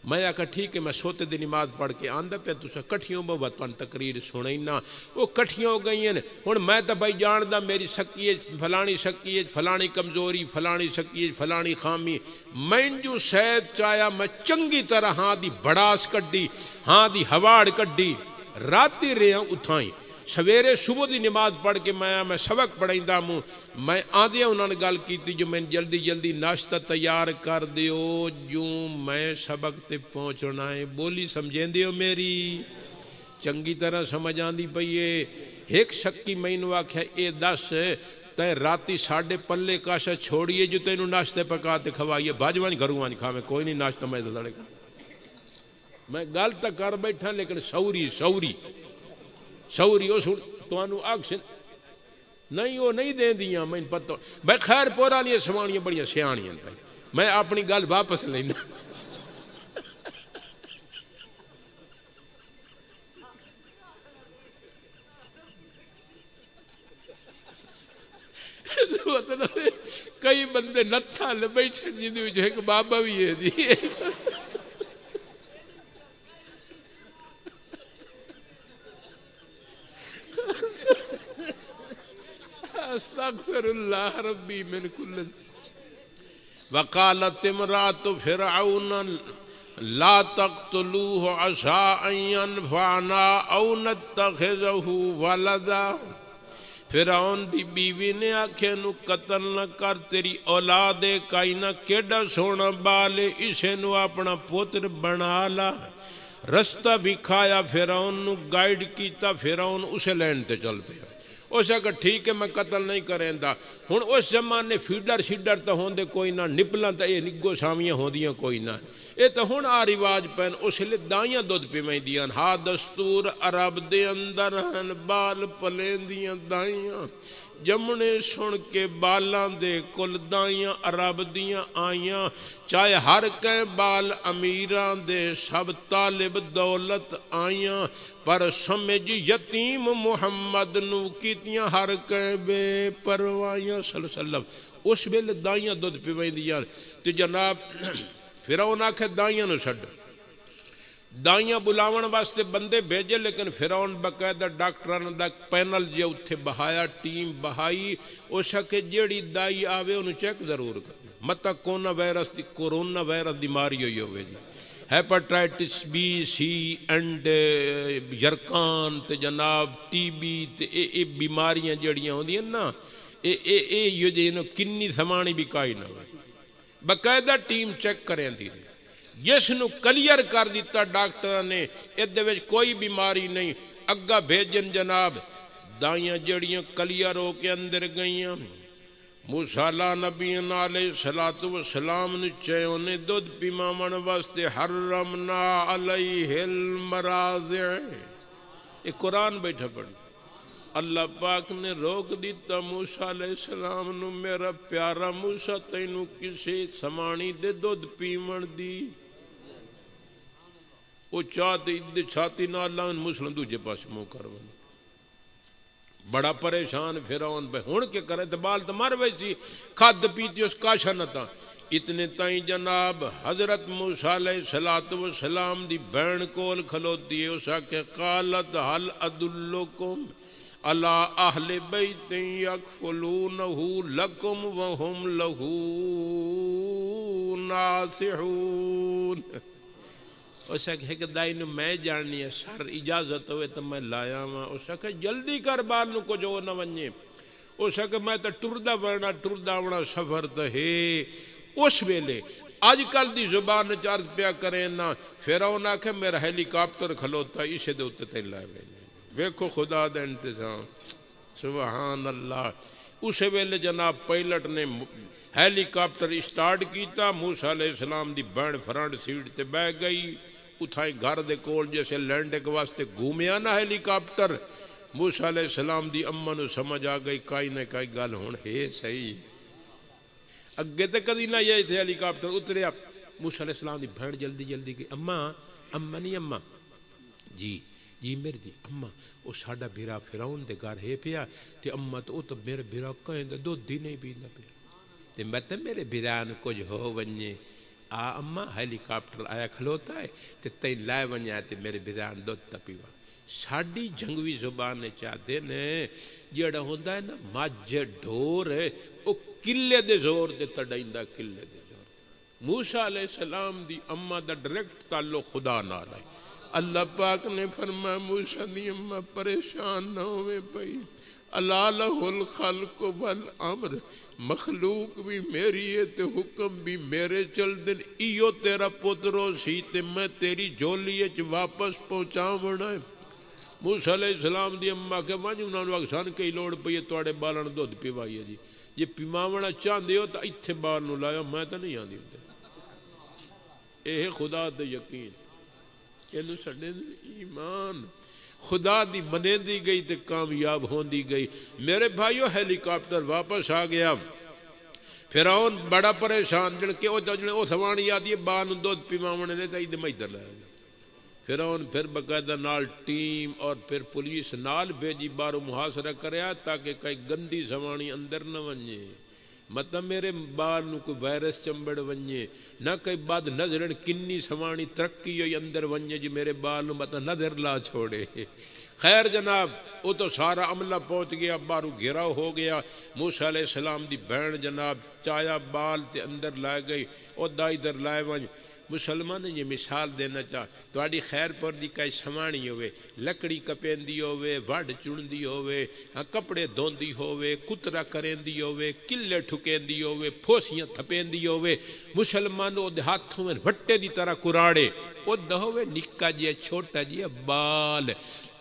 میں آکھا ٹھیک ہے میں سوتے دی نماز پڑھ کے آندہ پہ تو کٹھیوں بہت پان تقریر سنیں نا وہ کٹھیوں ہو گئی ہیں ہن میں تو بھائی جاندہ میری سکیج فلانی سکیج فلانی کمزوری فلانی سکیج فلانی خامی میں جو سید چایا میں چنگی طرح ہاں دی بڑاس کڈی ہاں دی ہواڑ کڈی راتی رہاں اتھائیں سویرے صبح دی نماز پڑھ کے میں سبق پڑھیں دا موں میں آدھے انہوں نے گل کی تھی جو میں جلدی جلدی ناشتہ تیار کر دیو جو میں سبق تے پہنچنا ہے بولی سمجھیں دیو میری چنگی طرح سمجھ آن دی پئیے ایک شکی میں انہوں آکھا اے 10 تے راتی 6:30 پلے کاشا چھوڑیے جو تے انہوں ناشتے پکاتے کھوائیے باجوان گھروان کھاویں کوئی نہیں ناشتہ میں دڑے گا میں گل تک کر بیٹھا لیکن سوری او سن تو انہوں آکھ نہیں وہ نہیں دیں دیاں میں پتہ بھائی خیر پورانی سوانیاں بڑیاں سیانیاں میں اپنی گل واپس لینا کئی بندے نتھا لے بیٹھے جن وچ ایک بابا بھی ہے جی استغفر اللہ ربی من کل وقالت امرات فرعون لا تقتلوه عسى ان ينفعنا او نتخذه ولدا فرعون دی بیوی نے آکھے نو قتل نہ کر تیری اولاد کائی نہ کیڑا سونا بالے اسے نو اپنا پوتر بنا لا رستہ بھی کھایا فرعون نو گائیڈ کیتا فرعون اسے لین تے چل پیا اس اگر ٹھیک ہے میں قتل نہیں کریں دا ہن اس زمانے فیڈر شیڈر تو ہوندے کوئی نہ نپلاں تے یہ نگو سامیاں ہوندیاں کوئی نہ یہ تو ہن آ رواج پین اس لئے دائیاں دودھ پیویں دیاں ہا دستور عرب دے اندر ہن بال پلین دیاں دائیاں جمنے سن کے بالاں دے کل دائیاں عرب دیاں آئیاں چاہے ہر کہیں بال امیران دے سب طالب دولت آئیاں پر سمجھ یتیم محمد نو کیتیاں ہر کہیں بے پروائیاں صلی اللہ علیہ وسلم اس ویلے دائیاں دودھ پیویں دیاں تو جناب فرعون آکھے دائیاں نو چھڈ دائیاں بلاون واسطے بندے بھیجے لیکن فرعون باقاعدہ ڈاکٹران دا پینل جے اتھے بہایا ٹیم بہائی اس کے جیڑی دائی آوے انہوں چیک ضرور کرنا متا کورونا وائرس بیماری ہوئی ہوئے جی ہیپاٹائٹس بی سی اینڈ یرکان تے جناب ٹی بی تے اے بیماریاں جڑیاں ہوندی ہیں نا اے یہ جنہوں کنی سمانی بھی کائی نہ ہوئے باقاعدہ ٹیم چیک کریں دی جس نو کلیئر کر دیتا ڈاکٹر نے ادھے وچ کوئی بیماری نہیں اگا بھیجن جناب دائیاں جڑیاں کلیئر ہو کے اندر گئیاں موسیٰ نبی علیہ السلام نے چاہے انہیں دودھ پیمامن واسطے حرمنا علیہ المراضع یہ قرآن بیٹھا پڑھ اللہ پاک نے روک دیتا موسیٰ علیہ السلام نو میرا پیارا موسیٰ تینو کسی سمانی دے دودھ پیمن دی وہ چاہتے ادھے چھاتی نہ اللہ ان مسلم دوجہ پاس مو کرون بڑا پریشان فرعون پہ ہون کے کرے تو بال تو مر ویسی کھاد پیتی اس کاشا نہ تھا اتنے تائیں جناب حضرت موسیٰ علیہ السلام دی بین کول کھلوتی ہے اسا کہ قالت حل ادلکم علی اہل بیت یکفلونہ لکم وہم لہو ناصحون اس ایک دائی نو میں جاننی ہے سر اجازت ہوئے تو میں لایا ہاں اس کہ جلدی کر بال نو کو جو نہ ونجے اس کہ میں تو ٹردا ورنا سفر تو ہے اس ویلے آج کل دی زبان چارج پیا کریں نا فرعون آکھے میرا ہیلی کاپٹر کھلوتا اسے دے اتے تے لائے ویکھو خدا دا انتظام سبحان اللہ اس ویلے جناب پائلٹ نے ہیلی کاپٹر اسٹارٹ کیتا موسیٰ علیہ السلام دی بینڈ فرنٹ سیٹ تے بہ گئی اتھائی گھر دے کول جیسے لینڈنگ واسطے گھومیا نا ہیلی کاپٹر موسیٰ علیہ السلام دی اماں نو سمجھ آ گئی کائی نہ کائی گل ہون ہے صحیح اگے تے کدی نہ یہ تھے ہیلی کاپٹر اتریا موسیٰ علیہ السلام دی بہن جلدی گئی اماں نہیں اماں جی میرے دی اماں وہ ساڈا بھیرا فرعون دے گھر ہے پیا تے اماں تو تو میرے بھیرا کہیں دے دو دن ہی پیندا پیا تے میں تے میرے بھیرا نو کچھ ہو ونجے آ اماں ہیلی کاپٹر آیا کھلوتا ہے تے تئی لائے ونجا تے میرے بھیرا دو پیوا ساڈی جنگوی زبان چاہتے نے جڑا ہوندا ہے نا مجھ ڈور او کلے دے زور تے تڑیندا کلے دے زور موسیٰ علیہ السلام دی اماں دا ڈائریکٹ تعلق خدا نال ہے اللہ پاک نے فرمایا موسیٰ دی اماں پریشان نہ ہوئے پئی اللہ لہ الخلق والامر مخلوق بھی میری ہے تے حکم بھی میرے چل دن ایو تیرا پترو سی تے میں تیری جولی اچ واپس پہنچاونا ہے موسیٰ علیہ السلام دی اماں کہ وانج انہاں نو اکسان کئی لوڑ پئی ہے تواڈے بالن دودھ پیوائی ہے جی یہ پیماونا چاہندے ہو تو ایتھے بال نو لایا میں تو نہیں آندی ہوندے اے خدا دے یقین اینو سڈے ایمان خدا دی بنے دی گئی تے کامیاب ہوندی گئی میرے بھائیو ہیلی کاپٹر واپس آ گیا فرعون بڑا پریشان جن کے او تھوانی آدھی بال نو دودھ پیماونے نے تے ادھر میں ادھر لایا فرعون پھر باقاعدہ نال ٹیم اور پھر پولیس نال بھیجی بارو محاصرہ کریا تاکہ کئی گندی سوانی اندر نہ ونجے مطلب میرے بال نو کوئی وائرس چمبڑ ونجے نہ کئی بعد نظرن کنی سوانی ترقی ہوئی اندر ونجے جی میرے بال نو مطلب نظر لا چھوڑے خیر جناب وہ تو سارا عملہ پہنچ گیا بارو گھیراؤ ہو گیا موسیٰ علیہ السلام دی بہن جناب چایا بال تے اندر لائے گئی او دائی در لائے ونج مسلمان یہ مثال دینا چاہ تواڈی خیر پر دی کئی سمانی ہوئے لکڑی کپیندی ہوئے وڈ چڑندی ہوئے کپڑے دھوندی ہوئے کترا کریندی ہوئے کلے ٹھکیندی ہوئے پھوسیاں تھپیندی ہوئے مسلمان او دے ہاتھوں میں وٹے دی طرح کراڑے او دہوے نکا جی چھوٹا جی بال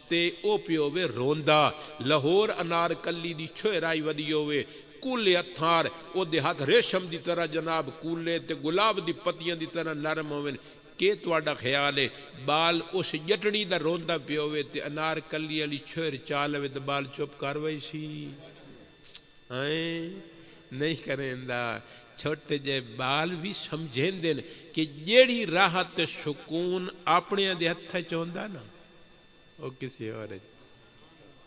تے او پیوے روندا لاہور انار کلی دی چھوئرائی ودی ہوئے کولے اتھار او دے ہاتھ ریشم دی طرح جناب کولے تے گلاب دی پتیاں دی طرح نرم ہوئے کہ تواڈا خیال ہے بال اس جٹڑی دا روندا پیوے تے انار کلی علی چھوئر چالوے تے بال چپ کروئی سی نہیں کریندا چھوٹے جے بال بھی سمجھیں دن کہ جیڑی راحت سکون اپنے دے ہتھے چوندا نا او کسی اور ہے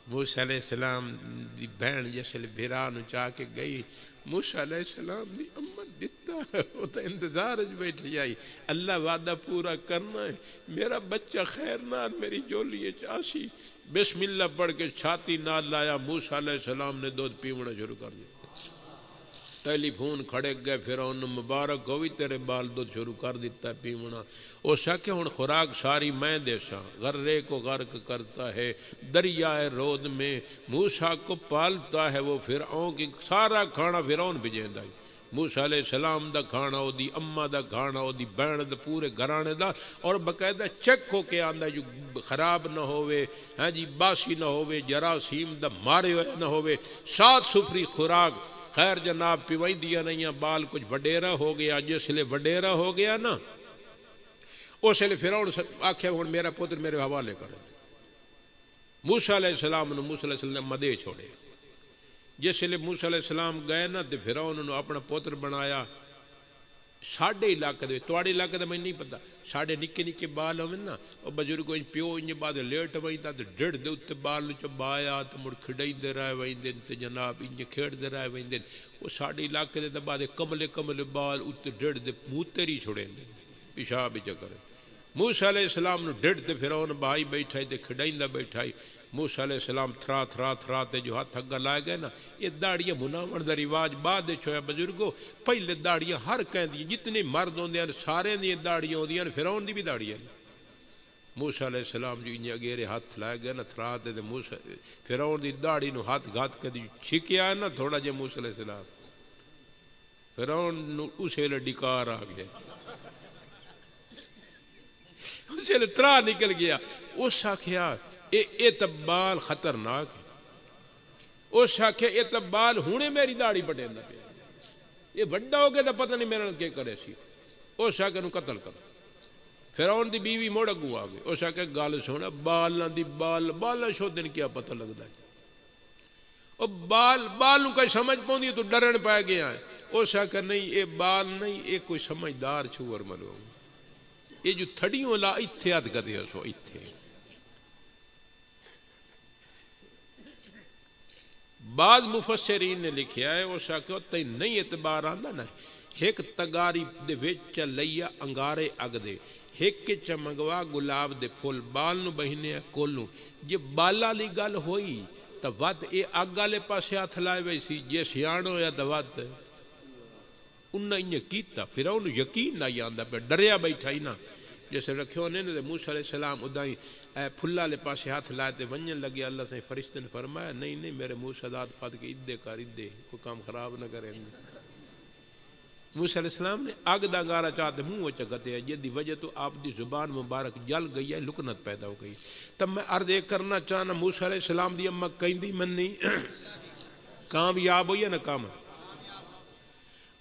موسیٰ علیہ السلام دی بہن جسل بھیرانو چاہ کے گئی موسیٰ علیہ السلام دی امت دیتا ہے وہ تو انتظار اج بیٹھی آئی اللہ وعدہ پورا کرنا ہے میرا بچہ خیر نال میری جولی چاسی بسم اللہ پڑھ کے چھاتی نال لایا موسیٰ علیہ السلام نے دودھ پیونا شروع کر دیا ٹیلی فون کھڑے گئے فرعون مبارک ہوئی تیرے بال دودھ شروع کر دیتا ہے پیونا او سکے ہن خوراک ساری میں دیسا غرے کو غرق کرتا ہے دریائے رود میں موسیٰ کو پالتا ہے وہ فرعون کی سارا کھانا فرعون بھیجیندا ہے موسیٰ علیہ السلام دا کھانا او دی اماں دا کھانا او دی بہن دا پورے گھرانے دا اور باقاعدہ چیک ہو کے آندا جو خراب نہ ہوئے ہاں جی باسی نہ ہوئے جراثیم دا مارے ہوئے نہ ہوئے 7 سفری خوراک خیر جناب پیوئی دیا نہیں بال کچھ وڈیرا ہو گیا جس لئے وڈیرا ہو گیا نا اس لئے فرعون آکھیا ہون میرا پتر میرے حوالے کرو موسیٰ علیہ السلام نے موسیٰ علیہ السلام مدے چھوڑے جس لئے موسیٰ علیہ السلام گئے نا تو فرعون نے اپنا پتر بنایا ساڑھے علاقے دے تواڑے علاقے دے میں نہیں پتا ساڑھے نکے نکے بال ہوئے نا اور بزرگوں ان پیو انجے بعد لیٹ ہوئی تا تو ڈڑ دے اتے بال نو چبایا تو مڑ کھڑائی دے رہے ہوئی دن تو جناب انجے کھیڑ دے رہے ہوئی دن وہ ساڑھے علاقے دے بعد کملے کملے بال اتے ڈڑ دے موتری چھوڑیں دے پیشاب چکر موسیٰ علیہ السلام نو ڈڑھ تے فرعون بھائی بیٹھا تے کھڑائندہ بیٹھا موسیٰ علیہ السلام تھرا تھرا تھرا تے جو ہاتھ اگا لائے گئے نا یہ داڑیاں مناور دا رواج بعد چھویا بزرگو پہلے داڑیاں ہر کہیں دی جتنے مرد ہوندے ہیں سارے دی داڑیاں ہوندی ہیں فرعون دی بھی داڑیاں موسیٰ علیہ السلام جو انہیں اگیرے ہاتھ لائے گئے نا تھرا تے فرعون دی داڑی نو ہاتھ گھات کے دی چھکیا ہے نا تھوڑا جے موسیٰ علیہ السلام فرعون نو اسے لڈکار آ گیا اسے لئے ترا نکل گیا اس آکھیا اے تبال خطرناک ہے اس آکھیا اے تبال ہونے میری داڑی پٹین دا پیا یہ بڑا ہو گیا تا پتہ نہیں میرا کیا کرے سی اس آکھیا نو قتل کر فرعون دی بیوی موڑ اگو آگے اس آکھیا گال سونا بال نہ دی بال شو دن کیا پتہ لگ دا ہے بال نو کوئی سمجھ پوندی ہے تو ڈرن پائے گیا ہے اس آکھیا نہیں اے بال نہیں اے کوئی سمجھدار چھوڑ ملو یہ جو تھڑیوں لا اتھیات کہتے ہیں سو اتھے بعض مفسرین نے لکھیا ہے وہ شاکہ تی نہیں اعتبار آندہ نا ایک تگاری دے ویچ لیا انگارے اگ دے ایک چمگوا گلاب دے پھول بال نو بہنے کولوں یہ بالا لی گل ہوئی تا وقت اے اگا لے پاسے ہاتھ لائے ویسی یہ سیانو یا تا وقت انہاں انہیں کیتا پھر انہوں یقین نہ آندہ پہ ڈریا بیٹھا ہی نا جیسے رکھے ہونے نے موسیٰ علیہ السلام ادائی پھلا لے پاسے ہاتھ لائے تے ونجن لگے اللہ سے فرشتے نے فرمایا نہیں میرے موسیٰ داد پات کے ادے کار ادے کوئی کام خراب نہ کریں موسیٰ علیہ السلام نے آگ دا گارا چاہتے منہ وچا گتے ہیں جدی وجہ تو آپ دی زبان مبارک جل گئی ہے لکنت پیدا ہو گئی تب میں عرض ایک کرنا چاہنا موسیٰ علیہ السلام دی امہ کہیں دی من نہیں کامیاب ہوئی ہے نا کام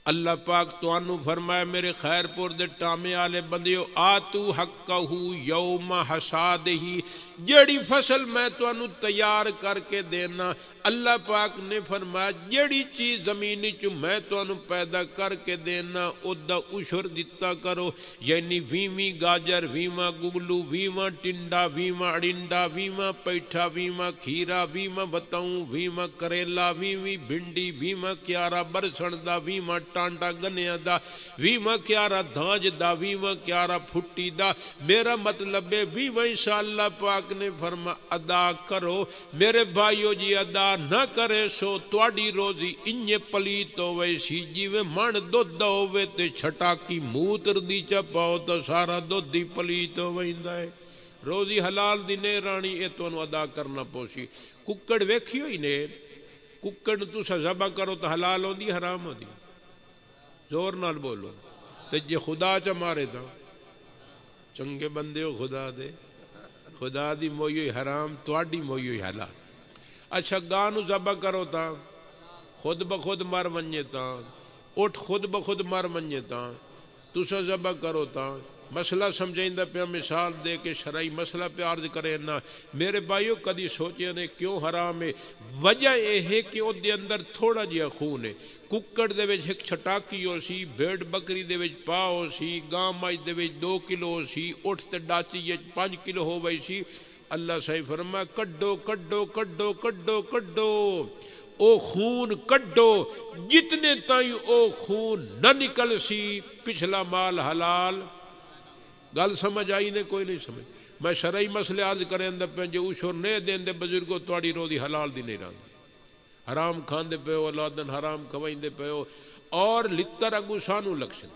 اللہ پاک تو انو فرمائے میرے خیر پور دے ٹامے آلے بندیو آتو حقہو یوم حسادہی جیڑی فصل میں تو انو تیار کر کے دینا اللہ پاک نے فرمایا جیڑی چیز زمینی چو میں تو انو پیدا کر کے دینا ادھا اشر دیتا کرو یعنی ویمی گاجر ویما گگلو ویما ٹنڈا ویما اڑنڈا ویما پیٹھا ویما کھیرا ویما بتاؤں ویما کریلا ویمی بھنڈی ویما کیارا برسن دا ویما ٹانڈا گنیا دا ویما کیارا دھانج دا ویما کیارا پھٹی دا میرا مطلب ہے ویما انشاءاللہ پاک نے فرما ادا کرو میرے بھائیو جی ادا نہ کرے سو تواڈی روزی انجے پلیت ہوئے سی جیوے من دودھ ہوئے تے چھٹا کی موتر دی چپاؤ تو سارا دودھ دی پلیت ہوئے ہے روزی حلال دی نے رانی اے تو انو ادا کرنا پوسی ککڑ ویکھیو ہی نے ککڑ تو سا ذبح کرو تو حلال ہو دی حرام ہو دی زور نال بولو تے جے خدا چا مارے تھا چنگے بندے ہو خدا دے خدا دی مویوی حرام تواڈی مویوی حلال اچھا گانو ذبح کرو تا خود بخود مر ونجے تا اٹھ خود بخود مر ونجے تا تسا ذبح کرو تا مسئلہ سمجھائندہ پہ مثال دے کے شرعی مسئلہ پہ عرض کرے نا میرے بھائیو کدی سوچے نے کیوں حرام ہے وجہ یہ ہے کہ وہ دے اندر تھوڑا جیا خون ہے ککڑ دے وچ ایک چھٹاکی ہو سی بھیڑ بکری دے وچ پا ہو سی گاں مائی دے وچ 2 کلو ہو سی اٹھ تے ڈاچی 5 کلو ہو وئی سی اللہ صحیح فرمایا کڈو کڈو کڈو کڈو کڈو او خون کڈو جتنے تائیں او خون نہ نکل سی پچھلا مال حلال گل سمجھ آئی نے کوئی نہیں سمجھ میں شرعی مسئلے عرض کریں اندر پہ جو اشور نہیں دیں دے بزرگوں توڑی رو دی حلال دی نہیں رہا حرام کھان دے پہ ہو اولادن حرام کھوائیں دے پہ ہو اور لتر اگو سانو لکشن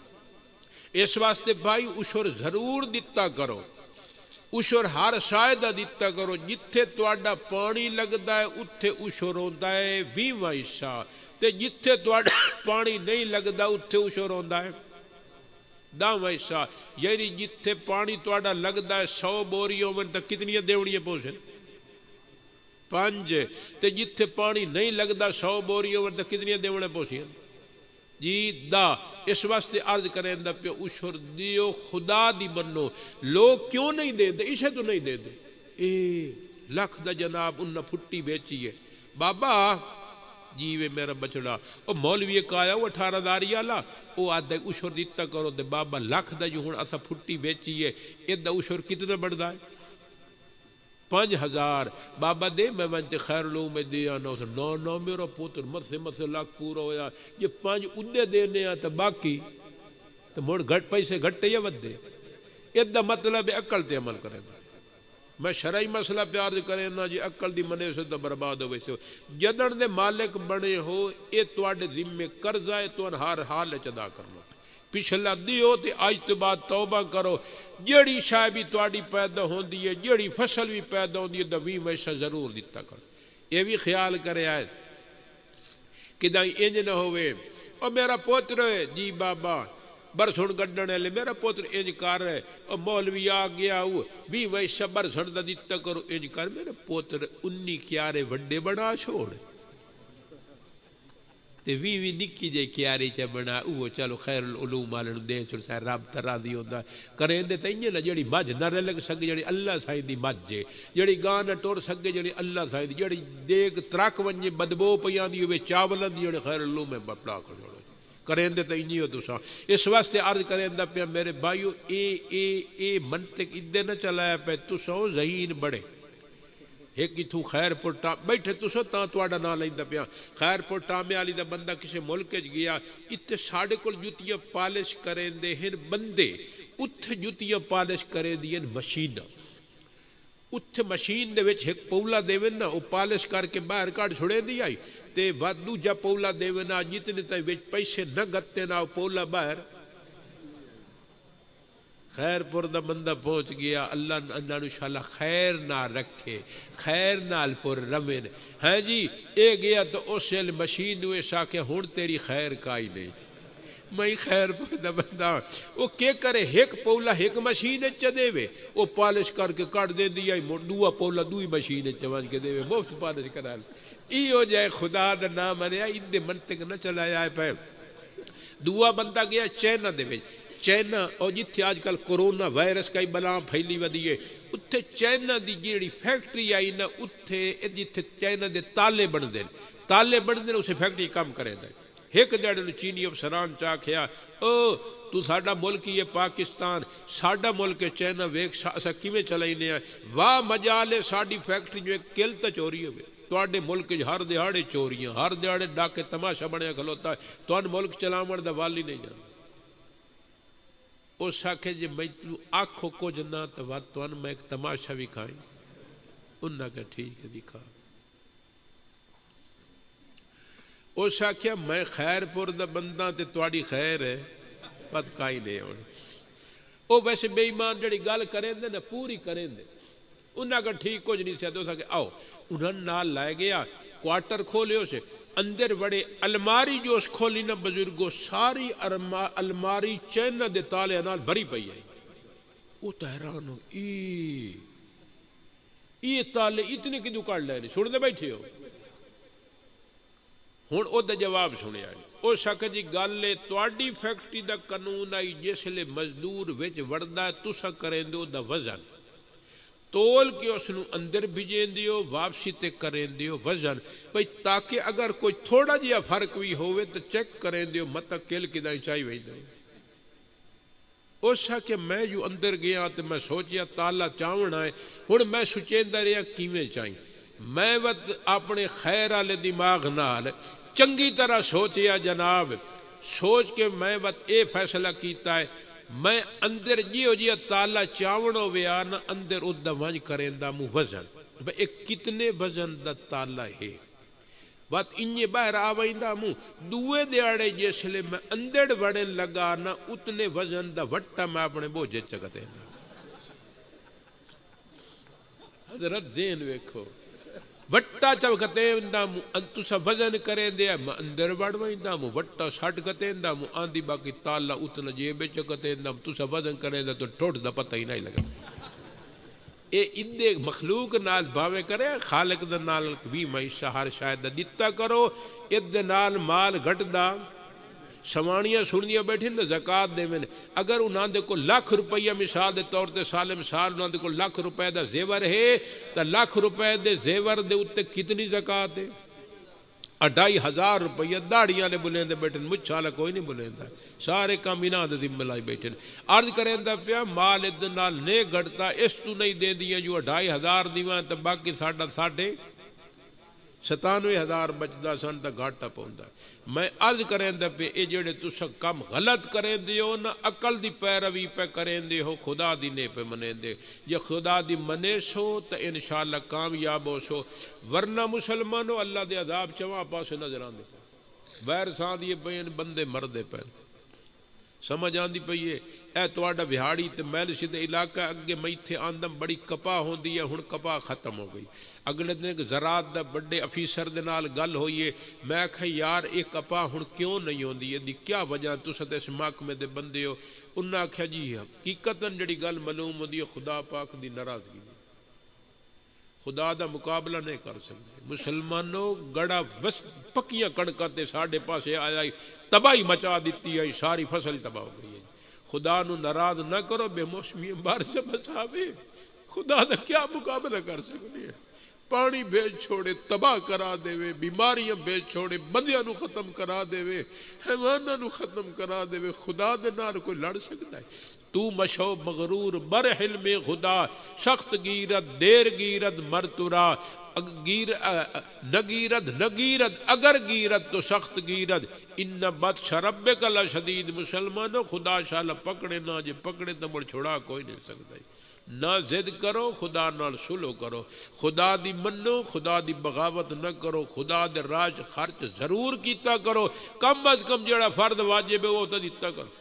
اس واسطے بھائی اشور ضرور دیتا کرو اشور ہر شاید دیتا کرو جتھے توڑا پانی لگتا ہے اتھے اشور ہوتا ہے 20 حصہ تے جتھے توڑا پانی نہیں لگتا اتھے اشور ہوتا ہے 10 حصہ یعنی جتھے پانی توڑا لگتا ہے 100 بوریوں میں تک کتنی دیوڑیاں پوچھیں 5 تے جتھے پانی نہیں لگتا 100 بوریوں میں تک کتنی دیوڑیاں پوچھیں جی دا اس واسطے عرض کریں دا پہ اشور دیو خدا دی بنو لوگ کیوں نہیں دے دے اسے تو نہیں دے دے لکھ دا جناب انہا پھٹی بیچی ہے بابا جیوے میرا بچڑا او مولوی کایا وہ 18 داری آلا او آدھا اشور دیتا کرو دے بابا لکھ دا جو ہون اسا پھٹی بیچی ہے ادھا اشور کتنا بڑھ دا ہے 5000 بابا دے میں منتے خیر لوں میں دیا نو میرا پوتر مسے لاکھ پورا ہویا یہ 5 ادھے دینے آتا باقی تو موڑ گھٹ پیسے گھٹے یا ود دے یہ مطلب ہے عقل تے عمل کرے گا. میں شرعی مسئلہ پیار کرے نا جی عقل دی منے سے تو برباد ہو ویسے جدن دے مالک بنے ہو یہ تواڈے ذمے قرضہ ہے تو ہر حال ادا کرنا پچھلا دیو تے آج تو بعد توبہ کرو جیڑی شے بھی تواڈی پیدا ہوندی ہے جیڑی فصل بھی پیدا ہوندی ہے دوی ویسا ضرور دیتا کرو. یہ بھی خیال کرے آئے کہ دائی انج نہ ہوئے اور میرا پوتر ہے جی بابا برسن گڈن والے میرا پوتر انج کر رہے اور مولوی آ گیا وہ بھی ویسا برسن دا دیتا کرو انج کر میرا پوتر 19 کیارے وڈے بنا چھوڑ تے وی نکی جے کیاری چا بنا وہ چلو خیر العلوم والے دے چل سا رب تراضی ہوندا کریں دے تے انج نہ جڑی مجھ نہ لگ سکے جڑی اللہ سائیں دی مجھ جے جڑی گاں نہ ٹر سکے جڑی اللہ سائیں دی جڑی دیگ ترک ونجے بدبو پیاں دی ہوے چاول دی جڑی خیر العلوم میں بپڑا کھڑو کریں دے تے انج ہو تساں اس واسطے عرض کریں دا پیا میرے بھائیو اے منطق ادے نہ چلایا پے تساں ذہین بڑے ایک اتھو خیر پور بیٹھے تو سو تاں تواڈا نام لیندا پیا خیر پور ٹامے والی دا بندہ کسے ملک وچ گیا اتھے ساڈے کول جُتیاں پالش کریندے ہن بندے اتھے جُتیاں پالش کرے دیاں مشین اتھے مشین دے وچ ایک پولا دیون نا او پالش کر کے باہر کڈ چھڑے دی آئی تے بعد دوجا پولا دیون نا جتنے تے وچ پیسے نہ گتے نا او پولا باہر خیر پور دا بندہ پہنچ گیا اللہ انہاں نو انشاءاللہ خیر نہ رکھے خیر نال پور رمن ہے جی اے گیا تو اس مشین نو ایسا کہ ہن تیری خیر کائی نہیں میں خیر پور دا بندہ وہ کے کرے ایک پولا ایک مشین چ دے وے وہ پالش کر کے کٹ دے دیا دوسرا پولا دوئی مشین چ وج کے دے وے مفت پالش کرا ای ہو جائے خدا دا نام منیا ان دے منطق نہ چلایا پے دوسرا بندہ گیا چائنا دے وچ چائنا اور جتھے آج کل کرونا وائرس کا بلا پھیلی ودی ہے اتھے چائنا دی جیڑی فیکٹری آئی نا اتھے جتھے چائنا دے تالے بن دے اسے فیکٹری کام کرے دے ایک جڑے نو چینی افسران چاہ کھیا او تو ساڈا ملک یہ پاکستان ساڈا ملک چائنا ویکھ اسا کیویں چلائینے ہیں واہ مجال ہے ساڈی فیکٹری جو ایک کل تے چوری ہوے تواڈے ملک ہر دیہاڑے چوریاں ہر دیہاڑے ڈاکے تماشا بنیا کھلوتا ہے تواڈے ملک چلاون دا والی نہیں جاندا اس آکھے جی میں تو آکھو کچھ نہ تو واتوان میں ایک تماشا بھی کھائیں انہاں کہ ٹھیک ہے دکھا اس آکھے میں خیر پور دا بندہ تے تواڈی خیر ہے پت کائی نہیں ہونے او ویسے بے ایمان جڑی گل کریں دے نا پوری کریں دے انہاں کہ ٹھیک کچھ نہیں سیدھو سا کہ آؤ انہاں نال لائے گیا کوارٹر کھولے اسے اندر بڑے الماری جو اس کھولی نا بزرگوں ساری الماری چائنا دے تالے نال بھری پئی آئی وہ تو حیران ہو یہ تالے اتنے کدو کر لے نہیں چھوڑ دے بیٹھے ہو ہن او دا جواب سنے آئی او سکھ جی گل ہے تواڈی فیکٹری دا قانون آئی جس لے مزدور وچ وڑدا تسا کریں دو دا وزن تول کے اس نو اندر بھیجیں دیو واپسی تے کریں دیو وزن بھئی تاکہ اگر کوئی تھوڑا جیا فرق بھی ہوئے تو چیک کریں دیو متا کل کی دائیں چاہی وہی دائیں اوسا کہ میں جو اندر گیا تو میں سوچیا تالا چاون آئے ہن میں سوچیں دا رہا کیویں چاہیں میں وقت اپنے خیر والے دماغ نال چنگی طرح سوچیا جناب سوچ کے میں وقت اے فیصلہ کیتا ہے میں اندر جیو جیا تالا چاونو ویا نا اندر ادا ونج کریں دا مو وزن بھئی ایک کتنے وزن دا تالا ہے بات انجے باہر آوائیں دا مو دوے دیاڑے جیسے لے میں اندر وڑن لگا نا اتنے وزن دا وٹا میں اپنے بوجھے چکتے ہیں حضرت ذہن ویکھو وٹا چکتے ہیں انتوسا وزن کریں دیا میں اندر وڑوائیں دا مو وٹا ساٹھ کتے ہیں دا مو آندھی باقی تالا اتنا جیبے چکتے ہیں دا توسا وزن کریں دا تو ٹوٹ دا پتہ ہی نہیں لگا اے اندے مخلوق نال باوے کرے خالق دا نال بھی معیشہ ہر شاید دا دیتا کرو ادھے نال مال گھٹ دا سوانیاں سنیاں بیٹھیں دا زکاة دے میں اگر انہاں دے کو لاکھ روپیہ مثال دے طور تے سال مثال انہاں دے کو لاکھ روپے دا زیور ہے تا لاکھ روپے دے زیور دے اتے کتنی زکاة دے 2500 روپیہ داڑیاں نے بلیں دے بیٹھیں مجھالا کوئی نہیں بلیں دا سارے کامینہ دے ذمہ لائی بیٹھیں عرض کریں دا پیا مال ادھے نال نے گھڑتا اس تو نہیں دے دیا جو 2500 دیوان تا باقی ساڑھا 97,000 بچتا سن تو گھاٹا پوندا. میں عرض کریں پہ یہ جڑے تسا کم غلط کریں دے ہو نہ عقل دی پیروی پہ کریں دے ہو خدا دی نے پہ منے دے. یہ خدا دی منے سو تو انشاءاللہ کامیاب ہو سو. ورنہ مسلمانوں اللہ دے عذاب چواں پاسے نظر آندے پہ ویر سان دیے پہ بندے مردے پہ. سمجھ آندی پئی ہے اے تواڈا بہاڑی تے میل سدھے علاقہ اگے میتھے آندم بڑی کپا ہوندی ہے ہن کپا ختم ہو گئی. اگلے دن زراعت دا بڑے افیسر دے نال گل ہوئی ہے. میں کہ یار یہ کپا ہن کیوں نہیں ہوندی ہے کیا وجہ تساں تے اس محکمے دے بندے ہو. انہاں آکھیا جی حقیقتاً جڑی گل معلوم ہوندی ہے خدا پاک دی ناراضگی خدا دا مقابلہ نہیں کر سکتے. مسلمانوں گڑا بس پکیاں کڑکاں تے ساڈے پاسے آیا تباہی مچا دیتی ہے ساری فصل تباہ ہو گئی ہے. خدا نو ناراض نہ کرو بے موسمی بارش بچاوے. خدا دا کیا مقابلہ کر سکتے ہیں. پانی بھیج چھوڑے تباہ کرا دے وے بیماریاں بھیج چھوڑے بندیاں نو ختم کرا دے وے حیواناں نو ختم کرا دے وے. خدا دے نال کوئی لڑ سکتا ہے. تو مشو مغرور بر حلم خدا سخت گیرت دیر گیرت مرتورا نگیرت اگر گیرت تو سخت گیرت ان بطش ربک لشدید. مسلمانوں خدا شالا پکڑے نہ جے پکڑے تو مڑ چھڑا کوئی نہیں سکتا. نہ ضد کرو خدا نال سلو کرو. خدا دی منو خدا دی بغاوت نہ کرو. خدا دے راج خرچ ضرور کیتا کرو. کم از کم جڑا فرد واجب ہے وہ تو دیتا کرو.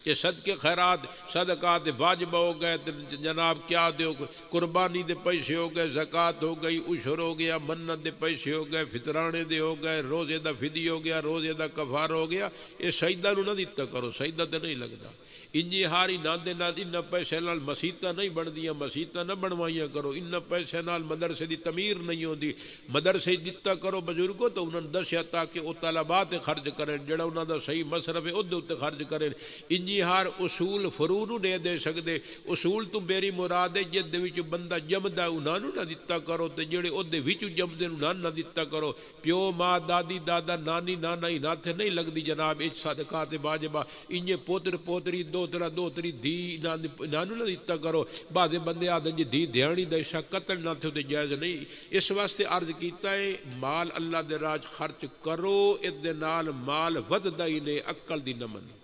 یہ صدقے خیرات صدقات واجب ہو گئے جناب کیا دیو قربانی دے پیسے ہو گئے زکوٰۃ ہو گئی عشر ہو گیا منت دے پیسے ہو گئے فطرانے دے ہو گئے روزے دا فدی ہو گیا روزے دا کفار ہو گیا. یہ سجدہ نو نہ دیتا کرو. سجدہ تے نہیں لگتا. انجی ہاری نہ دے نال ان پیسے نال مسیتاں نہیں بندیاں مسیتاں نہ بنوائیاں کرو. ان پیسے نال مدرسے دی تعمیر نہیں ہوندی. مدرسے دیتا کرو بزرگوں تو انہوں نے دسیا تاکہ وہ طلبات خرچ کریں جڑا انہوں دا صحیح مصرف ہے ادھے اتنے خرچ کریں. انجی ہار اصول فرو نو نہیں دے سکتے. اصول تو میری مراد ہے جد وچ بندہ جمدا انہاں نو نہ دیتا کرو تے جڑے اودے وچ جمدے انہاں نہ دیتا کرو. پیو ماں دادی دادا نانی نانا ہی ناتھ نہیں لگدی جناب. اچ صدقات واجبہ انجے پوتر پوتری دوتری دھی نانو نہ دیتا کرو. بعض بندے آدھے جی دھی دیانی دا شا قتل نہ تھے تے جائز نہیں. اس واسطے عرض کیتا ہے مال اللہ دے راج خرچ کرو. اس دے نال مال وددا ہی نہیں عقل دی نہ منی.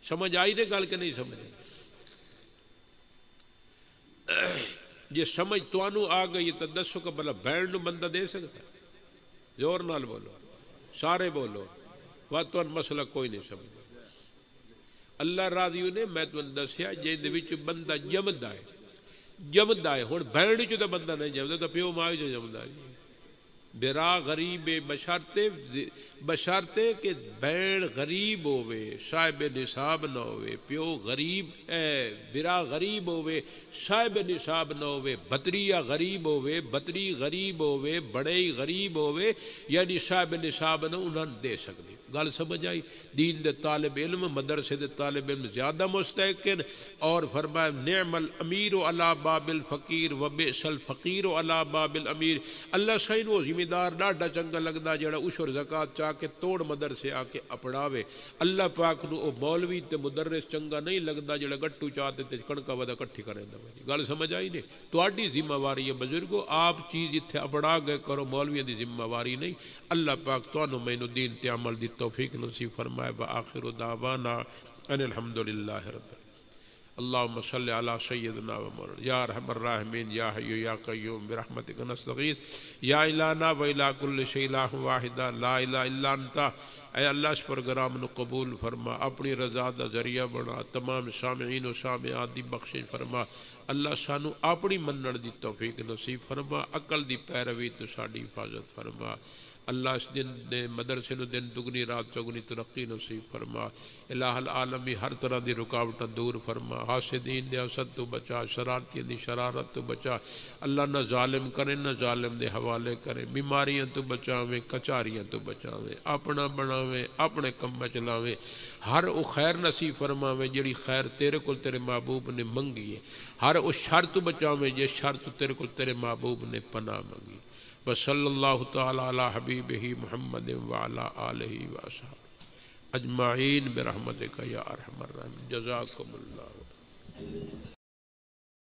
سمجھ آئی دے گل کہ نہیں سمجھ آئی. جی سمجھ توانو آ گئی تو دسو کہ بلا بینڈ نو بندہ دے سکتا. زور نال بولو سارے بولو. واتوان مسئلہ کوئی نہیں سمجھ. اللہ راضی نے میں تو دسیا جے وچ بندہ جمدا ہے ہن بینڈ چ تو بندہ نہیں جمدا تو پیو ماں جو جمدا ہے. برا غریب بشرتے کہ بین غریب ہوئے صاحب نصاب نہ ہوئے. پیو غریب برا غریب ہوئے صاحب نصاب نہ ہوئے. بطریہ غریب ہوئے بطری غریب ہوئے بڑے غریب ہوئے یعنی صاحب نصاب نہ انہوں نے دے سکتے. گل سمجھ آئی. دین دے طالب علم مدرسے دے طالب علم زیادہ مستحقن. اور فرمایا نعم الامیر علی باب الفقیر و بئس الفقیر علی باب الامیر. اللہ سائن وہ ذمہ دار ڈاڈا چنگا لگدا جڑا عشر زکات چاہ کے توڑ مدرسے آ کے اپڑاوے. اللہ پاک نو او مولوی تے مدرس چنگا نہیں لگدا جڑا گٹو چاہتے تے کڑکا ودا کٹھی کریندا. گل سمجھ آئی نے. تہاڈی ذمہ واری ہے بزرگو. آپ چیز ایتھے اپڑا گئے کرو مولوی دی ذمہ واری نہیں. اللہ پاک تانوں مینوں دین تے عمل دی توفیق نصیب فرمائے. وآخر دعوانا ان الحمدللہ رب. اللہم صلی علی سیدنا و مولانا یا ارحم الراحمین یا حی یا قیوم برحمتک نستغیث یا الہنا و الہ کل شیء الہ واحد لا الہ الا انت. اے اللہ اس پروگرام نو قبول فرما. اپنی رضا دا ذریعہ بنا. تمام سامعین و سامعات دی بخشش فرما. اللہ سانو اپنی منن دی توفیق نصیب فرما. عقل دی پیروی تو ساڈی حفاظت فرما. اللہ اس دن دے مدرسے نو دن دگنی رات چگنی ترقی نصیب فرما. الہ العالمی ہر طرح دی رکاوٹ دور فرما. حاسدین دے حسد تو بچا. شرارتی دی شرارت تو بچا. اللہ نہ ظالم کرے نہ ظالم دے حوالے کرے. بیماریاں تو بچاویں کچاریاں تو بچاویں. اپنا بناویں اپنے کم چلاویں. ہر او خیر نصیب فرماویں جڑی خیر تیرے کول تیرے محبوب نے منگی ہے. ہر او شر تو بچاویں جے شر تو تیرے کول تیرے محبوب نے پناہ منگی. وصلی اللہ تعالی علی حبیبہ محمد وعلی آلہ وصحبہ اجمعین برحمتک یا ارحم الراحمین. جزاکم اللہ.